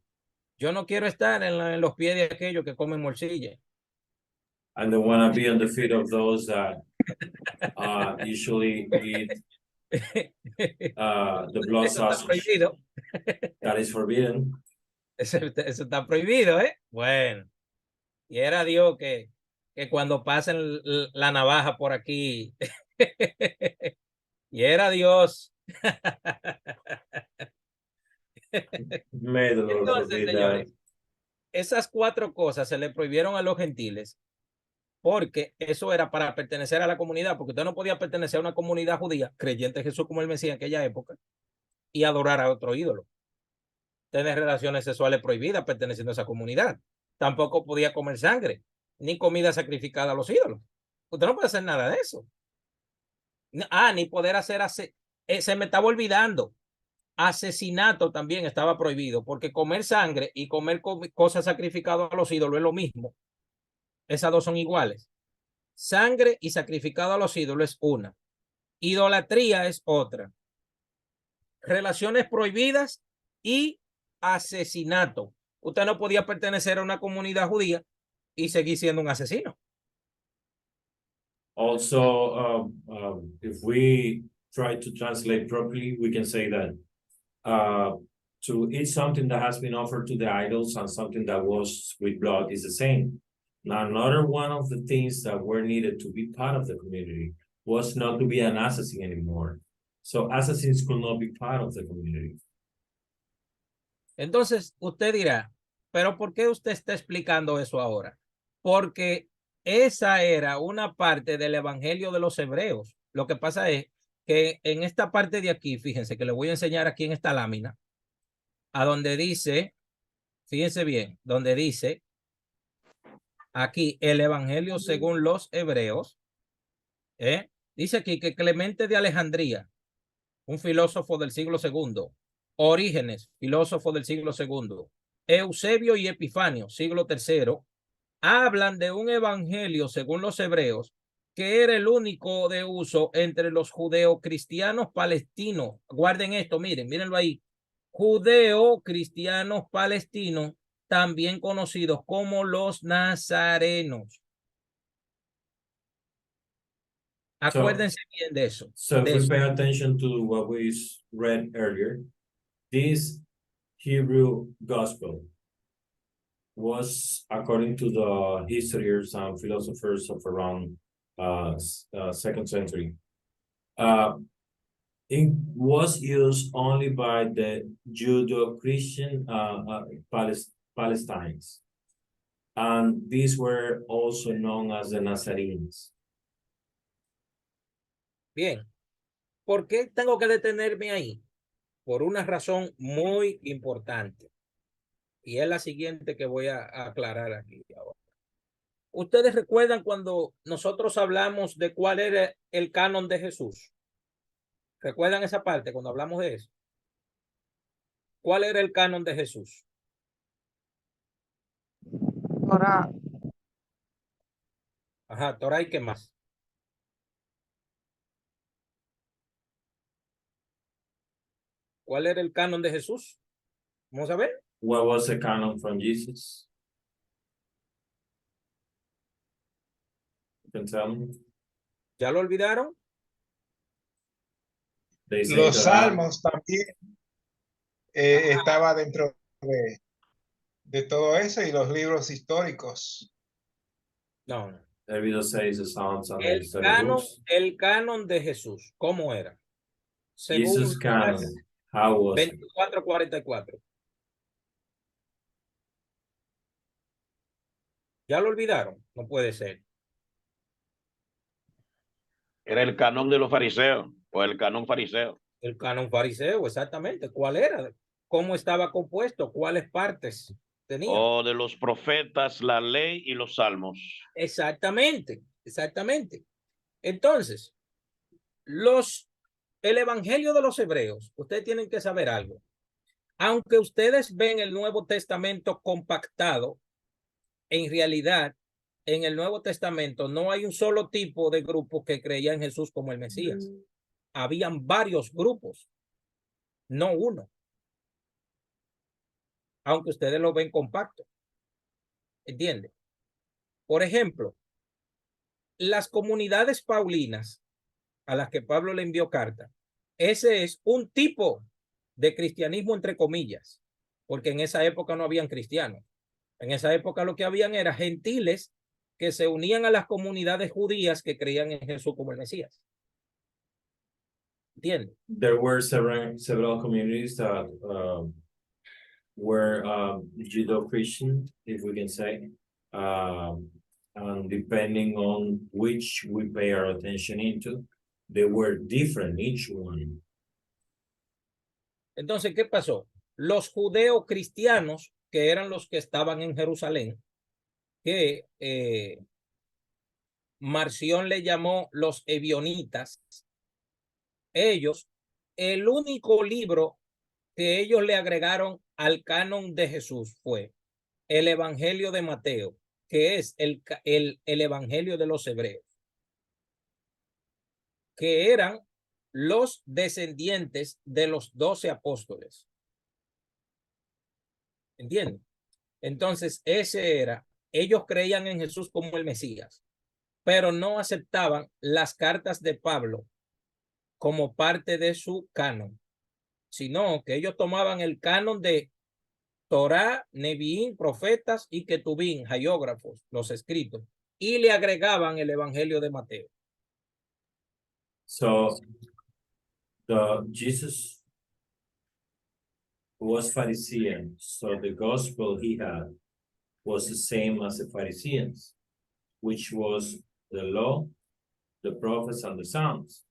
Yo no quiero estar en los pies de aquellos que comen morcilla. And don't want to be on the feet of those that usually eat the blood sausage. That is forbidden. Eso está prohibido, ¿eh? Bueno. Y era Dios que cuando pasen la navaja por aquí. Y era Dios. Entonces, señores, esas 4 cosas se le prohibieron a los gentiles porque eso era para pertenecer a la comunidad, porque usted no podía pertenecer a una comunidad judía creyente en Jesús como el Mesías en aquella época y adorar a otro ídolo. Tener relaciones sexuales prohibidas perteneciendo a esa comunidad. Tampoco podía comer sangre ni comida sacrificada a los ídolos. Usted no puede hacer nada de eso. Ni poder hacer se me estaba olvidando. Asesinato también estaba prohibido, porque comer sangre y comer cosas sacrificadas a los ídolos es lo mismo. Esas 2 son iguales. Sangre y sacrificado a los ídolos es una. Idolatría es otra. Relaciones prohibidas y asesinato. Usted no podía pertenecer a una comunidad judía y seguir siendo un asesino. Also, if we try to translate properly, we can say that to eat something that has been offered to the idols and something that was with blood is the same. Now, another one of the things that were needed to be part of the community was not to be an assassin anymore. So assassins could not be part of the community. Entonces, usted dirá, pero ¿por qué usted está explicando eso ahora? Porque esa era una parte del evangelio de los hebreos. Lo que pasa es que en esta parte de aquí, fíjense que le voy a enseñar aquí en esta lámina, a donde dice, fíjense bien, donde dice aquí el evangelio según los hebreos, dice aquí que Clemente de Alejandría, un filósofo del siglo II, Orígenes, filósofo del siglo II, Eusebio y Epifanio, siglo III, hablan de un evangelio según los hebreos que era el único de uso entre los judeocristianos palestinos. Guarden esto, mírenlo ahí. Judeocristianos palestinos, también conocidos como los nazarenos. Acuérdense bien de eso. So de if we eso. pay attention to what we read earlier, this Hebrew gospel was, according to the historians and philosophers of around second century, it was used only by the Judeo-Christian Palestinians, and these were also known as the Nazarenes. Bien, ¿por qué tengo que detenerme ahí? Por una razón muy importante. Y es la siguiente que voy a aclarar aquí ahora. ¿Ustedes recuerdan cuando nosotros hablamos de cuál era el canon de Jesús? ¿Recuerdan esa parte cuando hablamos de eso? ¿Cuál era el canon de Jesús? Ahora, Ajá, Torah y qué más. ¿Cuál era el canon de Jesús? Vamos a ver. What was the canon from Jesus? You can tell me. ¿Ya lo olvidaron? They say Los Torah. salmos también estaba dentro de todo eso y los libros históricos. No, no. David says the Psalms and the historic books. El canon de Jesús, ¿cómo era? Jesus' canon, how was it? 24:44. ¿Ya lo olvidaron? No puede ser. Era el canon de los fariseos o el canon fariseo. El canon fariseo, exactamente. ¿Cuál era? ¿Cómo estaba compuesto? ¿Cuáles partes tenía? O de los profetas, la ley y los salmos. Exactamente, exactamente. Entonces, el evangelio de los hebreos, ustedes tienen que saber algo. Aunque ustedes ven el Nuevo Testamento compactado, en realidad, en el Nuevo Testamento no hay un solo tipo de grupo que creía en Jesús como el Mesías. Habían varios grupos, no uno. Aunque ustedes lo ven compacto. ¿Entienden? Por ejemplo, las comunidades paulinas a las que Pablo le envió carta, ese es un tipo de cristianismo entre comillas, porque en esa época no habían cristianos. En esa época lo que habían eran gentiles que se unían a las comunidades judías que creían en Jesús como el Mesías. ¿Entienden? There were several communities that were Judeo-Christian, if we can say, and depending on which we pay our attention into, they were different, each one. Entonces, ¿qué pasó? Los judeocristianos, que eran los que estaban en Jerusalén, que Marción le llamó los ebionitas, ellos, el único libro que ellos le agregaron al canon de Jesús fue el Evangelio de Mateo, que es el Evangelio de los hebreos, que eran los descendientes de los 12 apóstoles. ¿Entienden? Entonces, ellos creían en Jesús como el Mesías, pero no aceptaban las cartas de Pablo como parte de su canon, sino que ellos tomaban el canon de Torah, Neviín, profetas y Ketubín, haiógrafos, los escritos, y le agregaban el Evangelio de Mateo. So the Jesus was Pharisee, so the gospel he had was the same as the Pharisees, which was the law, the prophets, and the Psalms.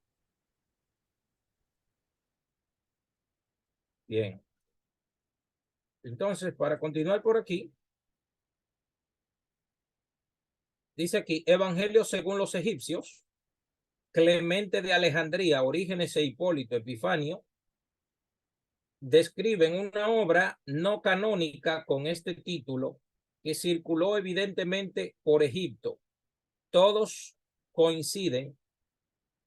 Bien. Entonces, para continuar por aquí, dice aquí, Evangelio según los egipcios, Clemente de Alejandría, Orígenes e Hipólito Epifanio, describen una obra no canónica con este título que circuló evidentemente por Egipto. Todos coinciden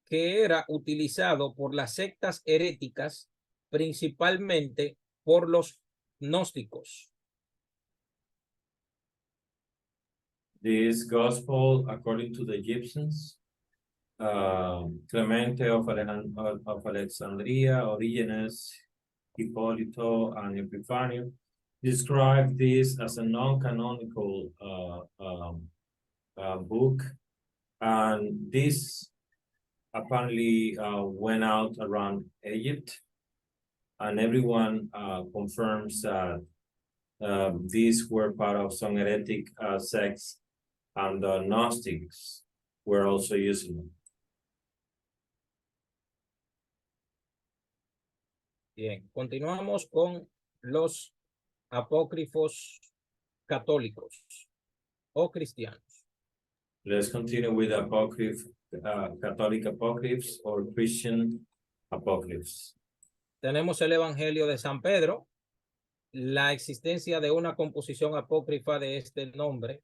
que era utilizado por las sectas heréticas, principalmente por los gnósticos. This gospel, according to the Egyptians, Clemente of Alexandria, Origenes, Hipólito, and Epifanio describe this as a non-canonical book, and this apparently went out around Egypt, and everyone confirms that these were part of some heretic sects, and the Gnostics were also using them. Bien, continuamos con los apócrifos católicos o cristianos. Let's continue with Catholic apocryphs or Christian apocryphs. Tenemos el Evangelio de San Pedro, la existencia de una composición apócrifa de este nombre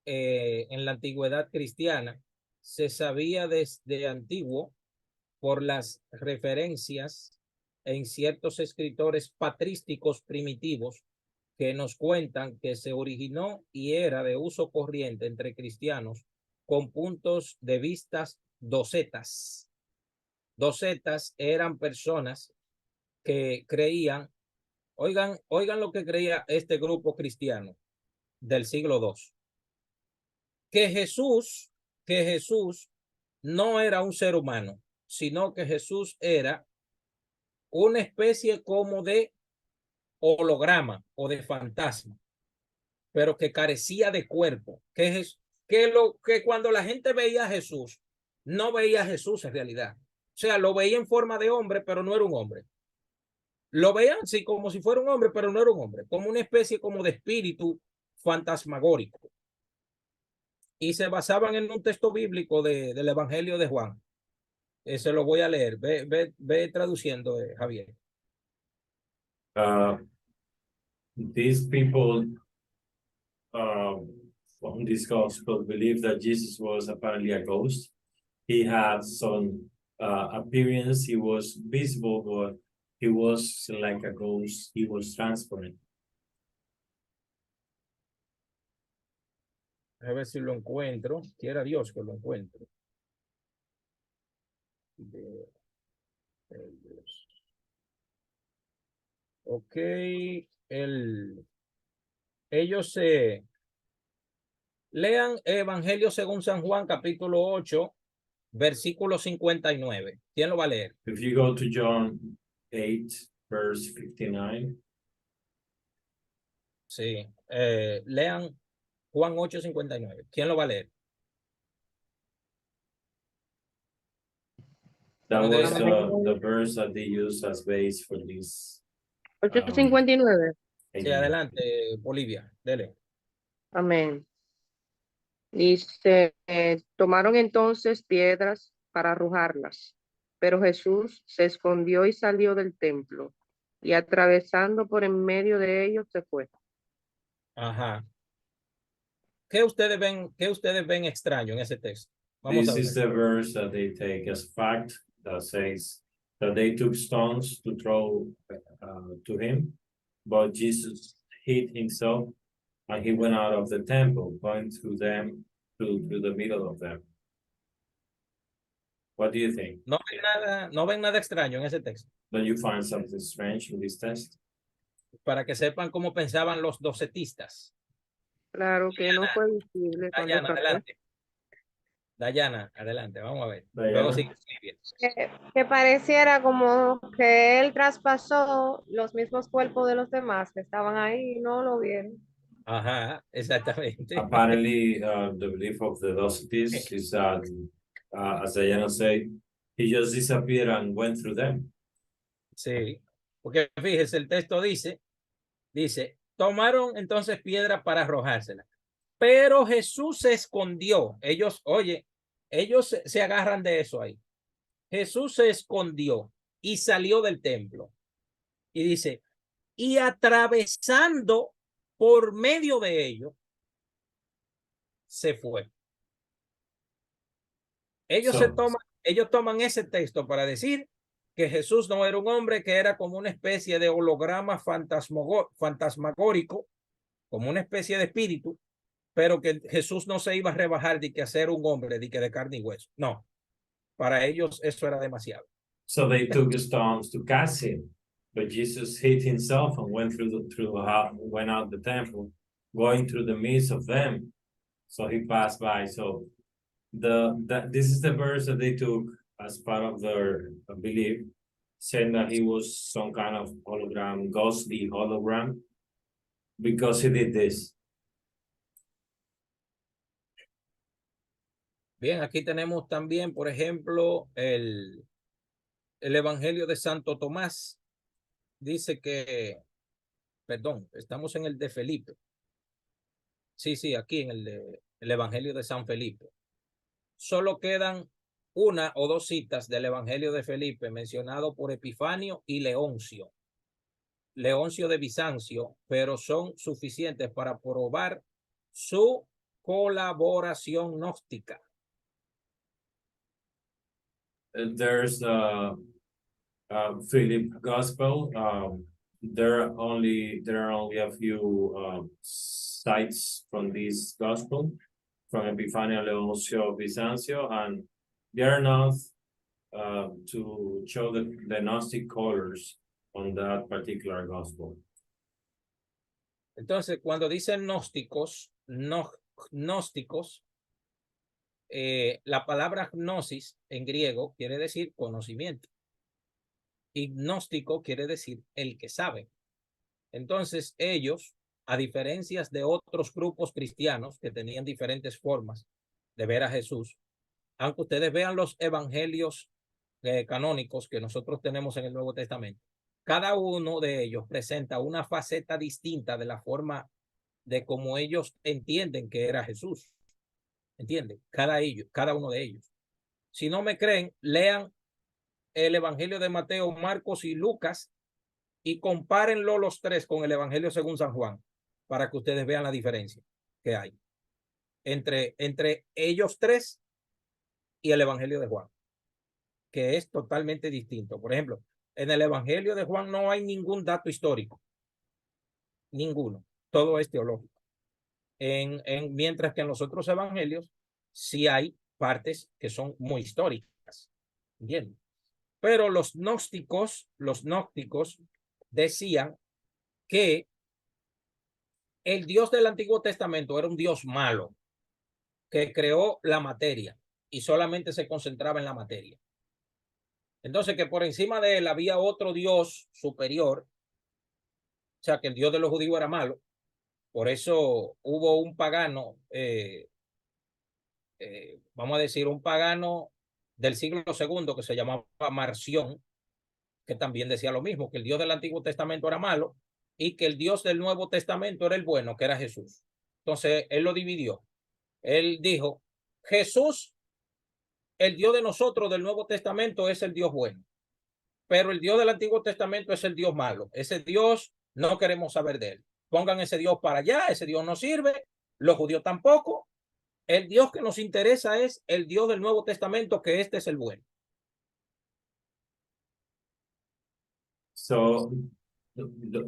en la antigüedad cristiana se sabía desde antiguo por las referencias en ciertos escritores patrísticos primitivos que nos cuentan que se originó y era de uso corriente entre cristianos con puntos de vistas docetas. Docetas eran personas que creían, oigan lo que creía este grupo cristiano del siglo II, que Jesús no era un ser humano, sino que Jesús era una especie como de holograma o de fantasma, pero que carecía de cuerpo, que cuando la gente veía a Jesús, no veía a Jesús en realidad. O sea, lo veía en forma de hombre, pero no era un hombre. Lo veían así como si fuera un hombre, pero no era un hombre, como una especie como de espíritu fantasmagórico. Y se basaban en un texto bíblico del Evangelio de Juan. Se lo voy a leer. Ve traduciendo, Javier. These people from this gospel believe that Jesus was apparently a ghost. He had some appearance, he was visible, but he was like a ghost, he was transparent. A ver si lo encuentro. Quiera Dios que lo encuentre. Ok, ellos lean Evangelio según San Juan, capítulo 8, versículo 59. ¿Quién lo va a leer? If you go to John 8, verse 59. Sí, lean Juan 8, 59. ¿Quién lo va a leer? That ¿Dónde was dice? the verse that they used as base for this. 8:59. Sí, adelante, Bolivia, dele. Amén. Dice, tomaron entonces piedras para arrojarlas, pero Jesús se escondió y salió del templo, y atravesando por en medio de ellos se fue. Ajá. ¿Qué ustedes ven extraño en ese texto? Vamos a This ver. is the verse that they take as fact that says that they took stones to throw to him, but Jesus hid himself and he went out of the temple, going through them, through the middle of them. What do you think? No ven nada extraño en ese texto. Don't you find something strange in this text? Para que sepan cómo pensaban los docetistas. Claro que no fue visible cuando Dayana, salió. adelante. Dayana, adelante, vamos a ver. Dayana. Luego sigue Silvia. Que pareciera como que él traspasó los mismos cuerpos de los demás que estaban ahí y no lo vieron. Ajá, exactamente. Apparently, the belief of the Docetists is that, as Diana said, he just disappeared and went through them. Sí, porque fíjese, el texto dice, tomaron entonces piedra para arrojársela, pero Jesús se escondió. Ellos, oye, ellos se agarran de eso ahí. Jesús se escondió y salió del templo. Y dice, y atravesando por medio de ellos, se fue. Ellos toman ese texto para decir que Jesús no era un hombre, que era como una especie de holograma fantasmagórico, como una especie de espíritu, pero que Jesús no se iba a rebajar de que hacer un hombre de carne y hueso. No, para ellos eso era demasiado. So they took stones to cast him, but Jesus hid himself and went went out the temple, going through the midst of them. So he passed by. So this is the verse that they took as part of their belief, saying that he was some kind of hologram, ghostly hologram, because he did this. Bien, aquí tenemos también, por ejemplo, el Evangelio de Santo Tomás. Dice que, perdón, estamos en el de Felipe. Sí, aquí en el Evangelio de San Felipe. Solo quedan una o dos citas del Evangelio de Felipe mencionado por Epifanio y Leoncio. Leoncio de Bizancio, pero son suficientes para probar su colaboración gnóstica. There's Philip Gospel. There are only a few sites from this gospel, from Epifanio Leoncio Bizancio, and they are enough to show the Gnostic colors on that particular gospel. Entonces, cuando dicen gnósticos, la palabra gnosis en griego quiere decir conocimiento. Y gnóstico quiere decir el que sabe. Entonces, ellos, a diferencia de otros grupos cristianos que tenían diferentes formas de ver a Jesús, aunque ustedes vean los evangelios canónicos que nosotros tenemos en el Nuevo Testamento, cada uno de ellos presenta una faceta distinta de la forma de cómo ellos entienden que era Jesús. ¿Entienden? Cada uno de ellos. Si no me creen, lean el Evangelio de Mateo, Marcos y Lucas y compárenlo los tres con el Evangelio según San Juan para que ustedes vean la diferencia que hay entre ellos tres y el Evangelio de Juan, que es totalmente distinto. Por ejemplo, en el Evangelio de Juan no hay ningún dato histórico, ninguno, todo es teológico. Mientras que en los otros evangelios sí hay partes que son muy históricas. Bien. Pero los gnósticos decían que el Dios del Antiguo Testamento era un Dios malo que creó la materia y solamente se concentraba en la materia. Entonces que por encima de él había otro Dios superior, o sea que el Dios de los judíos era malo. Por eso hubo un pagano, vamos a decir, un pagano del siglo II que se llamaba Marción, que también decía lo mismo, que el Dios del Antiguo Testamento era malo y que el Dios del Nuevo Testamento era el bueno, que era Jesús. Entonces, él lo dividió. Él dijo, Jesús, el Dios de nosotros del Nuevo Testamento es el Dios bueno, pero el Dios del Antiguo Testamento es el Dios malo. Ese Dios no queremos saber de él. Pongan ese Dios para allá, ese Dios no sirve, los judíos tampoco. El Dios que nos interesa es el Dios del Nuevo Testamento, que este es el bueno. So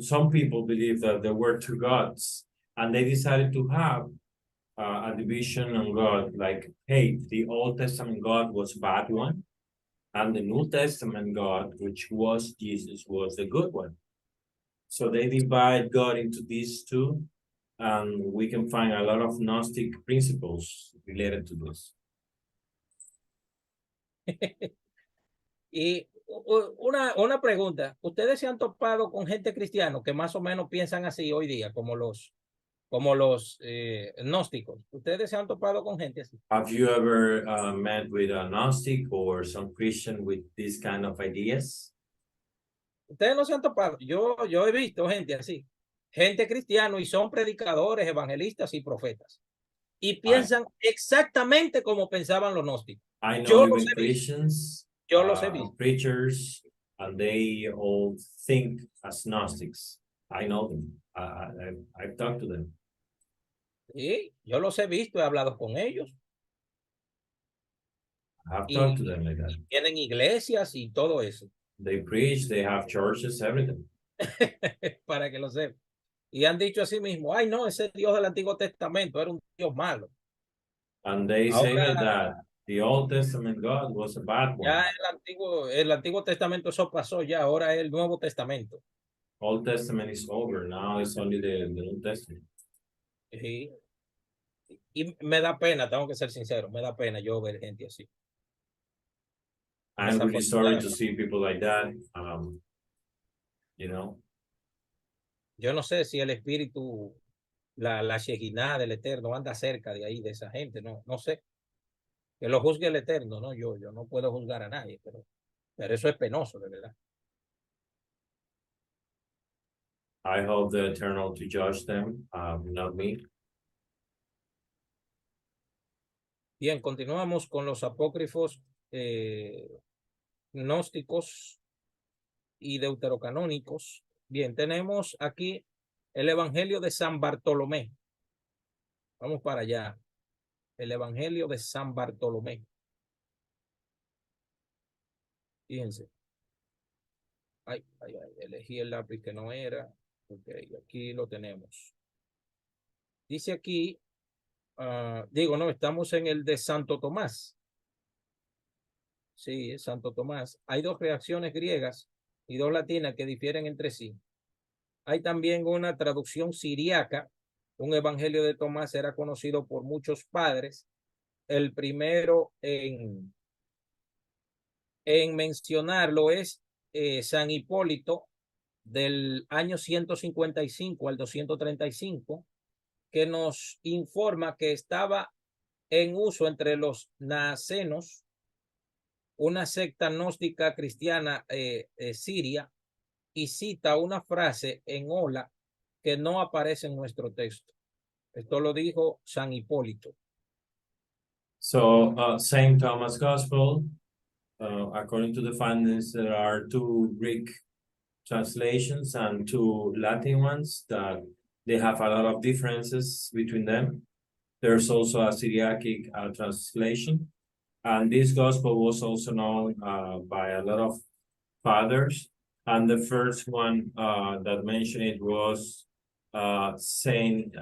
some people believe that there were two gods, and they decided to have a division on God, like, hey, the Old Testament God was a bad one, and the New Testament God, which was Jesus, was the good one. So they divide God into these two, and we can find a lot of Gnostic principles related to this. Y una pregunta, ¿ustedes se han topado con gente cristiana que más o menos piensan así hoy día, como los gnósticos? ¿Ustedes se han topado con gente así? Have you ever met with a Gnostic or some Christian with this kind of ideas? Ustedes no se han topado. Yo he visto gente así, gente cristiana y son predicadores, evangelistas y profetas. Y piensan exactamente como pensaban los gnósticos. I Yo know los even he visto. Christians, Yo los he visto. preachers, and they all think as Gnostics. I know them. I've talked to them. Sí, yo los he visto, he hablado con ellos. I've Y talked to them like that. tienen iglesias y todo eso. They preach, they have churches, everything. Para que lo sepan. Y han dicho así mismo, ay no, ese Dios del Antiguo Testamento era un Dios malo. And they say Ahora, that the Old Testament God was a bad one. ya el Antiguo Testamento eso pasó ya, ahora es el Nuevo Testamento. Old Testament is over. Now it's only the New Testament. Y me da pena, tengo que ser sincero, me da pena yo ver gente así. I'm really sorry to see people like that. You know, Yo no sé si el espíritu, la Shekinah del Eterno anda cerca de ahí, de esa gente, no sé. Que lo juzgue el Eterno, ¿no? Yo no puedo juzgar a nadie, pero eso es penoso, de verdad. I hope the Eternal to judge them, not me. Bien, continuamos con los apócrifos gnósticos y deuterocanónicos. Bien, tenemos aquí el Evangelio de San Bartolomé. Vamos para allá. El Evangelio de San Bartolomé. Fíjense. Ay, elegí el lápiz que no era. Ok, aquí lo tenemos. Dice aquí, no, estamos en el de Santo Tomás. Sí, es Santo Tomás. Hay dos reacciones griegas y dos latinas que difieren entre sí. Hay también una traducción siriaca. Un evangelio de Tomás era conocido por muchos padres. El primero en mencionarlo es San Hipólito, del año 155 al 235, que nos informa que estaba en uso entre los nacenos, una secta gnóstica cristiana siria, y cita una frase en Ola que no aparece en nuestro texto. Esto lo dijo San Hipólito. So, Saint Thomas Gospel, according to the findings, there are two Greek translations and two Latin ones that they have a lot of differences between them. There's also a Syriac translation, and this gospel was also known by a lot of fathers. And the first one that mentioned it was Saint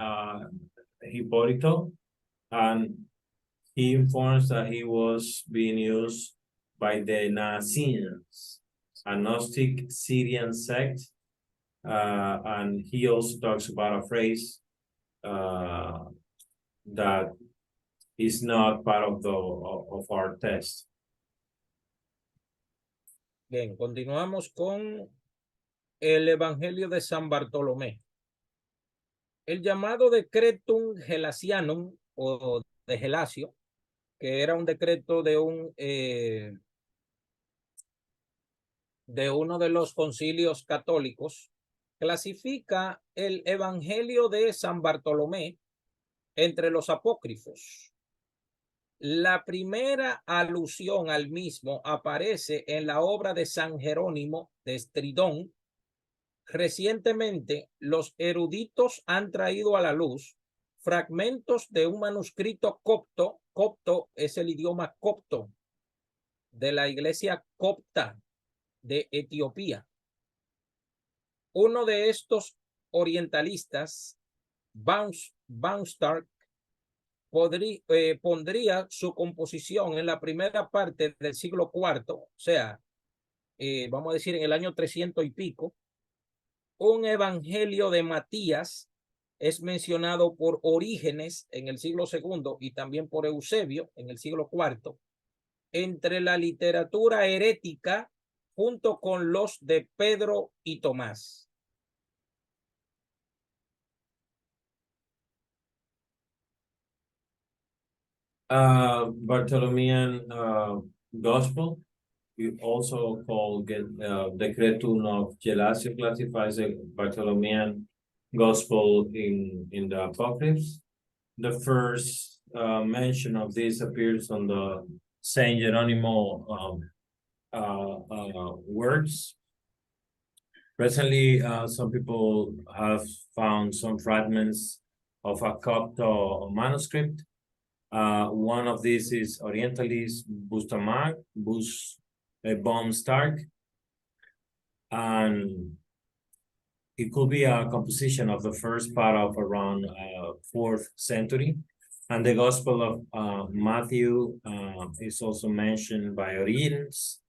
Hipólito, and he informs that he was being used by the Nazarenes, a Gnostic Syrian sect, and he also talks about a phrase that is not part of our text. Bien, continuamos con el Evangelio de San Bartolomé. El llamado Decretum Gelasianum, o de Gelasio, que era un decreto de uno de los concilios católicos, clasifica el Evangelio de San Bartolomé entre los apócrifos. La primera alusión al mismo aparece en la obra de San Jerónimo de Estridón. Recientemente, los eruditos han traído a la luz fragmentos de un manuscrito copto. Copto es el idioma copto de la iglesia copta de Etiopía. Uno de estos orientalistas, Baumstark, pondría su composición en la primera parte del siglo IV, o sea, vamos a decir en el año 300 y pico. Un evangelio de Matías es mencionado por Orígenes en el siglo II y también por Eusebio en el siglo IV. entre la literatura herética junto con los de Pedro y Tomás? Bartholomean Gospel, we also call Decretum of Gelasio, classifies the Bartholomean Gospel in the Apocryphs. The first mention of this appears on the Saint Geronimo works. Recently, some people have found some fragments of a Copto manuscript. One of these is Orientalis Bustamante, Bom Stark, and it could be a composition of the first part of around 4th century. And the Gospel of Matthew is also mentioned by Origenes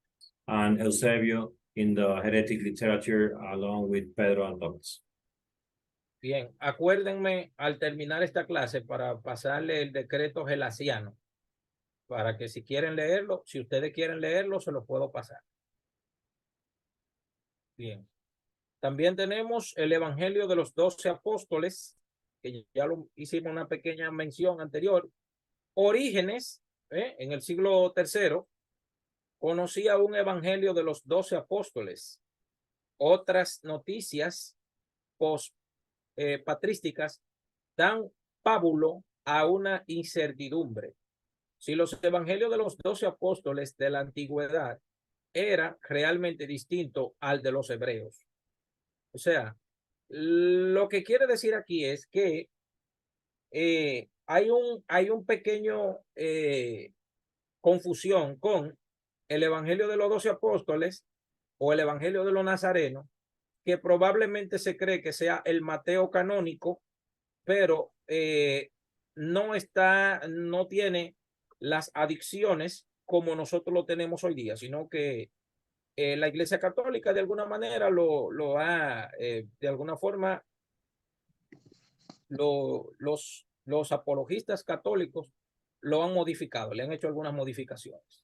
and Eusebio in the heretic literature, along with Pedro and Thomas. Bien, acuérdenme al terminar esta clase para pasarle el decreto gelasiano, para que si quieren leerlo, si ustedes quieren leerlo, se lo puedo pasar. Bien. También tenemos el Evangelio de los 12 apóstoles, que ya lo hicimos una pequeña mención anterior. Orígenes, en el siglo III, conocía un Evangelio de los 12 apóstoles. Otras noticias patrísticas dan pábulo a una incertidumbre. Si los evangelios de los 12 apóstoles de la antigüedad era realmente distinto al de los hebreos. O sea, lo que quiere decir aquí es que hay un pequeño confusión con el evangelio de los 12 apóstoles o el evangelio de los nazarenos, que probablemente se cree que sea el Mateo canónico, pero no tiene las adicciones como nosotros lo tenemos hoy día, sino que la Iglesia Católica de alguna manera lo ha, de alguna forma, los apologistas católicos lo han modificado, le han hecho algunas modificaciones.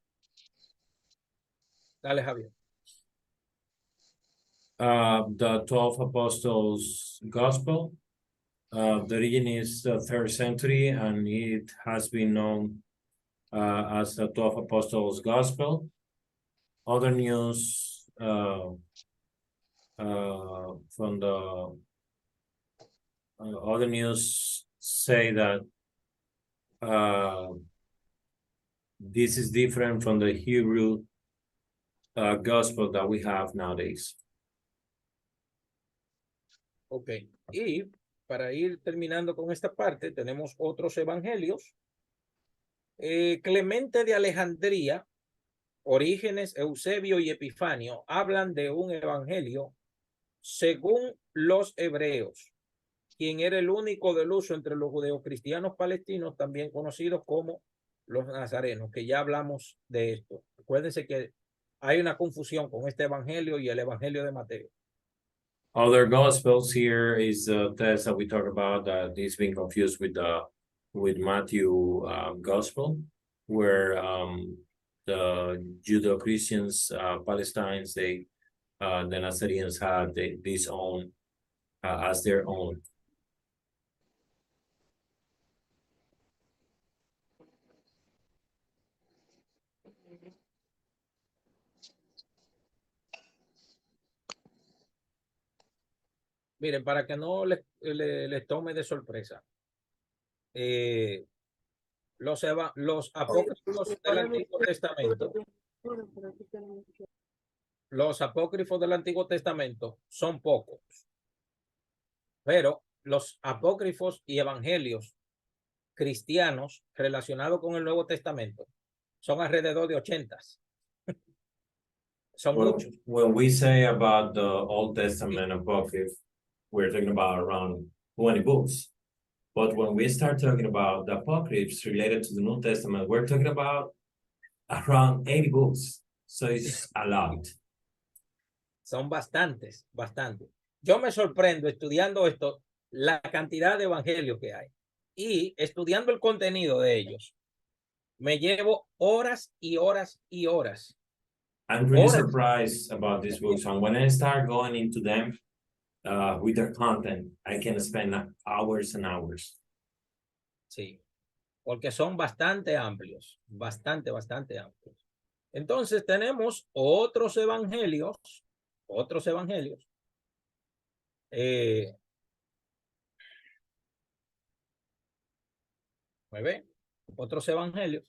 Dale, Javier. The 12 Apostles Gospel. The origin is the 3rd century, and it has been known as the 12 Apostles Gospel. Other news from the other news say that this is different from the Hebrew gospel that we have nowadays. Ok, y para ir terminando con esta parte, tenemos otros evangelios. Clemente de Alejandría, Orígenes, Eusebio y Epifanio hablan de un evangelio según los hebreos, quien era el único del uso entre los judeocristianos palestinos, también conocidos como los nazarenos, que ya hablamos de esto. Acuérdense que hay una confusión con este evangelio y el evangelio de Mateo. Other gospels here is the text that we talked about that is being confused with Matthew gospel, where the Judeo-Christians, Palestinians, the Nazarenes had this own as their own. Miren, para que no les tome de sorpresa, los apócrifos del Antiguo Testamento, los apócrifos del Antiguo Testamento son pocos, pero los apócrifos y evangelios cristianos relacionados con el Nuevo Testamento son alrededor de 80. Son muchos. When we say about the Old Testament apocrypha, we're talking about around 20 books. But when we start talking about the apocryphs related to the New Testament, we're talking about around 80 books. So it's a lot. Son bastantes. Yo me sorprendo estudiando esto, la cantidad de evangelios que hay y estudiando el contenido de ellos. me llevo horas y horas y horas. I'm really Horas. surprised about these books, and when I start going into them, with their content, I can spend hours and hours. Sí, porque son bastante amplios, bastante amplios. Entonces tenemos otros evangelios. ¿Me ven? Otros evangelios.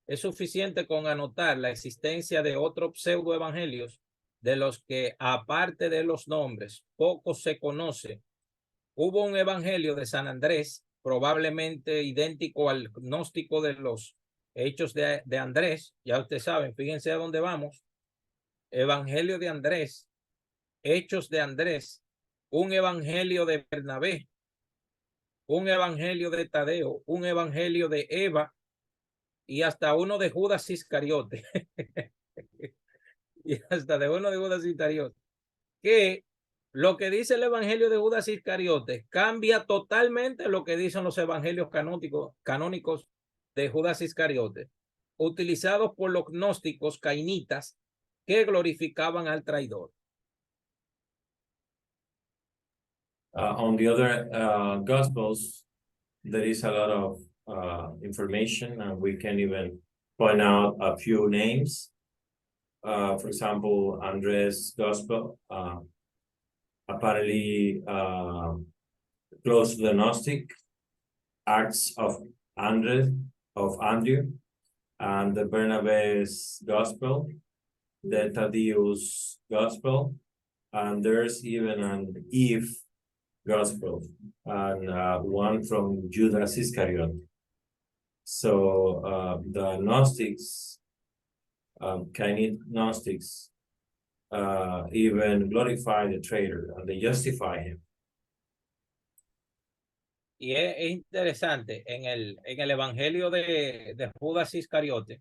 Es suficiente con anotar la existencia de otros pseudoevangelios de los que, aparte de los nombres, poco se conoce. Hubo un evangelio de San Andrés, probablemente idéntico al gnóstico de los Hechos de Andrés. Ya ustedes saben, fíjense a dónde vamos. Evangelio de Andrés, Hechos de Andrés, un evangelio de Bernabé, un evangelio de Tadeo, un evangelio de Eva y hasta uno de Judas Iscariote. Y hasta de uno de Judas Iscariote. Que lo que dice el evangelio de Judas Iscariote cambia totalmente lo que dicen los evangelios canónicos de Judas Iscariote, utilizados por los gnósticos cainitas que glorificaban al traidor. On the other Gospels, there is a lot of information, and we can even point out a few names. For example, Andres' Gospel, apparently close to the Gnostic, Acts of Andrew, and the Barnabas Gospel, the Thaddeus Gospel, and there's even an Eve Gospel, and one from Judas Iscariot. So the Gnostics, Cainite Gnostics, even glorify the traitor and they justify him. Y es interesante, en el evangelio de Judas Iscariote,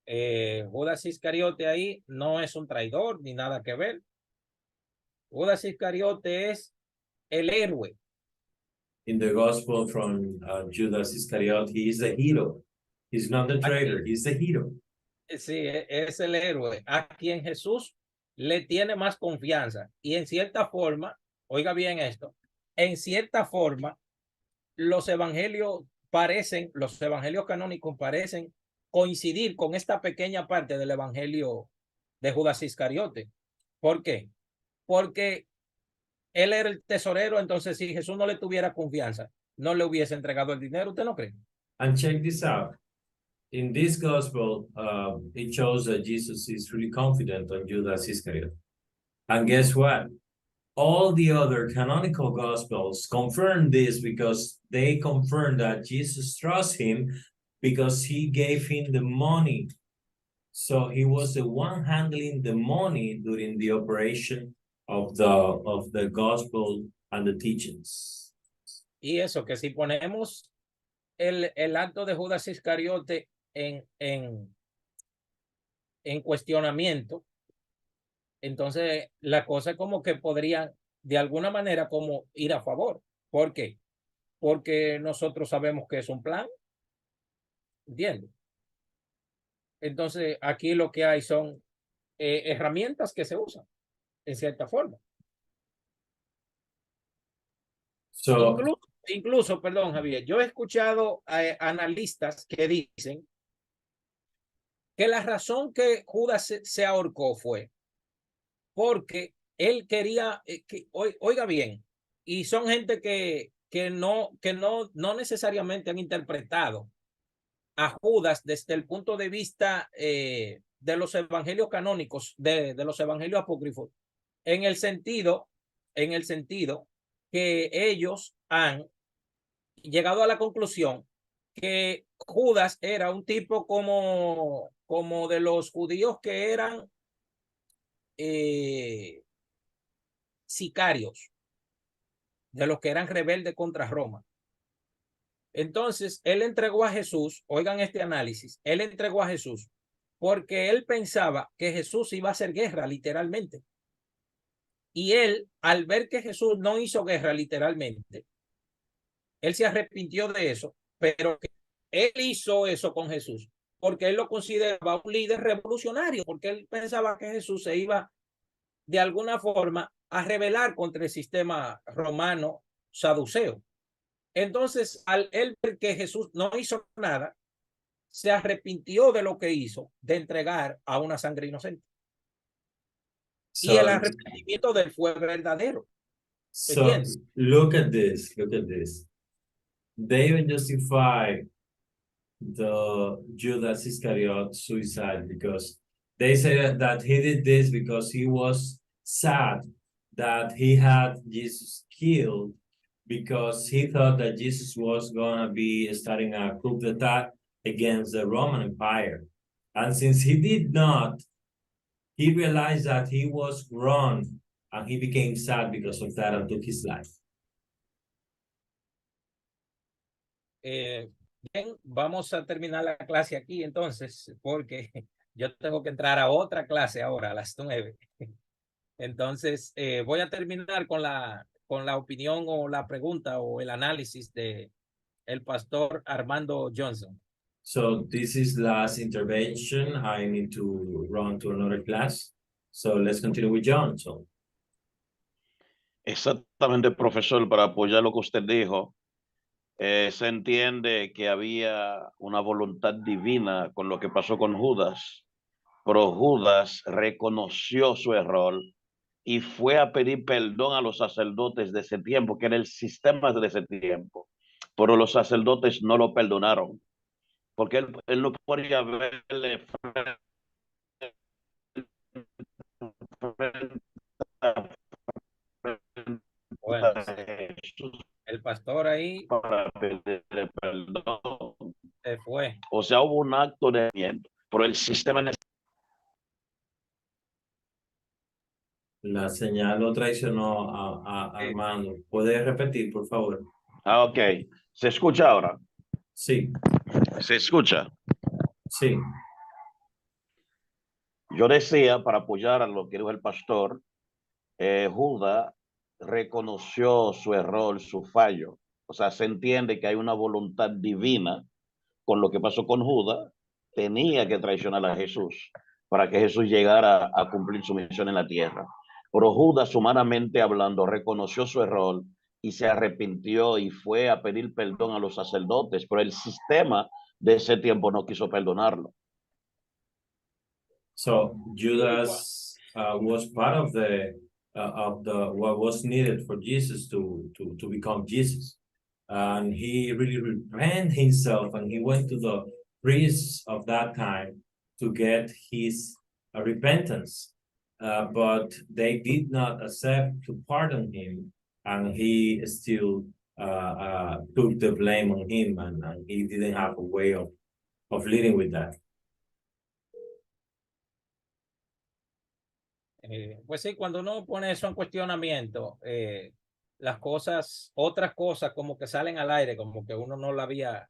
Judas Iscariote ahí no es un traidor ni nada que ver. Judas Iscariote es el héroe. In the gospel from Judas Iscariot, he is the hero. He's not the traitor, he's the hero. Sí, es el héroe a quien Jesús le tiene más confianza. Y en cierta forma, oiga bien esto, en cierta forma, los evangelios canónicos parecen coincidir con esta pequeña parte del evangelio de Judas Iscariote. ¿Por qué? Porque él era el tesorero, entonces si Jesús no le tuviera confianza, no le hubiese entregado el dinero. ¿Usted no cree? And check this out. In this gospel, it shows that Jesus is really confident on Judas Iscariot. And guess what? All the other canonical gospels confirm this because they confirm that Jesus trusts him because he gave him the money. So he was the one handling the money during the operation of the gospel and the teachings. Y eso, que si ponemos el acto de Judas Iscariote en cuestionamiento, entonces la cosa como que podría de alguna manera como ir a favor. ¿Por qué? Porque nosotros sabemos que es un plan. ¿Entiendes? Entonces aquí lo que hay son herramientas que se usan en cierta forma. So, Incluso, perdón, Javier, yo he escuchado analistas que dicen que la razón que Judas se ahorcó fue porque él quería, oiga bien, y son gente que no necesariamente han interpretado a Judas desde el punto de vista de los evangelios canónicos, de los evangelios apócrifos, en el sentido que ellos han llegado a la conclusión que Judas era un tipo como de los judíos que eran sicarios, de los que eran rebeldes contra Roma. Entonces, él entregó a Jesús, oigan este análisis, él entregó a Jesús porque él pensaba que Jesús iba a hacer guerra literalmente. Y él, al ver que Jesús no hizo guerra literalmente, él se arrepintió de eso, pero él hizo eso con Jesús porque él lo consideraba un líder revolucionario, porque él pensaba que Jesús se iba de alguna forma a rebelar contra el sistema romano saduceo. Entonces, al él ver que Jesús no hizo nada, se arrepintió de lo que hizo, de entregar a una sangre inocente. Y el So, arrepentimiento de él fue verdadero. so ¿Entiendes? look at this, look at this. They even justify the Judas Iscariot suicide because they say that he did this because he was sad that he had Jesus killed because he thought that Jesus was gonna be starting a coup d'etat against the Roman Empire. And since he did not, he realized that he was wrong and he became sad because of that and took his life. Bien, vamos a terminar la clase aquí entonces, porque yo tengo que entrar a otra clase ahora a las 9. Entonces, voy a terminar con la opinión o la pregunta o el análisis de el pastor Armando Johnson. So this is last intervention. I need to run to another class. So let's continue with John. So, Exactamente, profesor, para apoyar lo que usted dijo, se entiende que había una voluntad divina con lo que pasó con Judas, pero Judas reconoció su error y fue a pedir perdón a los sacerdotes de ese tiempo, que era el sistema de ese tiempo, pero los sacerdotes no lo perdonaron, porque él no podía verle frente Bueno, a Jesús el pastor ahí para pedirle perdón. se fue. O sea, hubo un acto de miento, pero el sistema en la señal lo traicionó a Armando. ¿Puede repetir, por favor? ok. ¿Se escucha ahora? Sí, ¿Se escucha? sí. Yo decía, para apoyar a lo que dijo el pastor, Judas reconoció su error, su fallo. O sea, se entiende que hay una voluntad divina con lo que pasó con Judas. Tenía que traicionar a Jesús para que Jesús llegara a cumplir su misión en la tierra. Pero Judas, humanamente hablando, reconoció su error y se arrepintió y fue a pedir perdón a los sacerdotes, pero el sistema de ese tiempo no quiso perdonarlo. So Judas was part of the what was needed for Jesus to become Jesus, and he really repented himself, and he went to the priests of that time to get his repentance, but they did not accept to pardon him, and he still took the blame on him, and he didn't have a way of living with that. Pues sí, cuando uno pone eso en cuestionamiento, las cosas, otras cosas como que salen al aire, como que uno no lo había,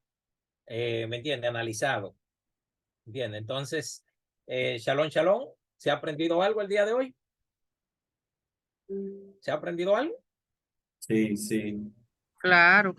¿me entiende? Analizado. ¿Entiende? Entonces, shalom, shalom. ¿Se ha aprendido algo el día de hoy? ¿Se ha aprendido algo? Sí, sí. Claro.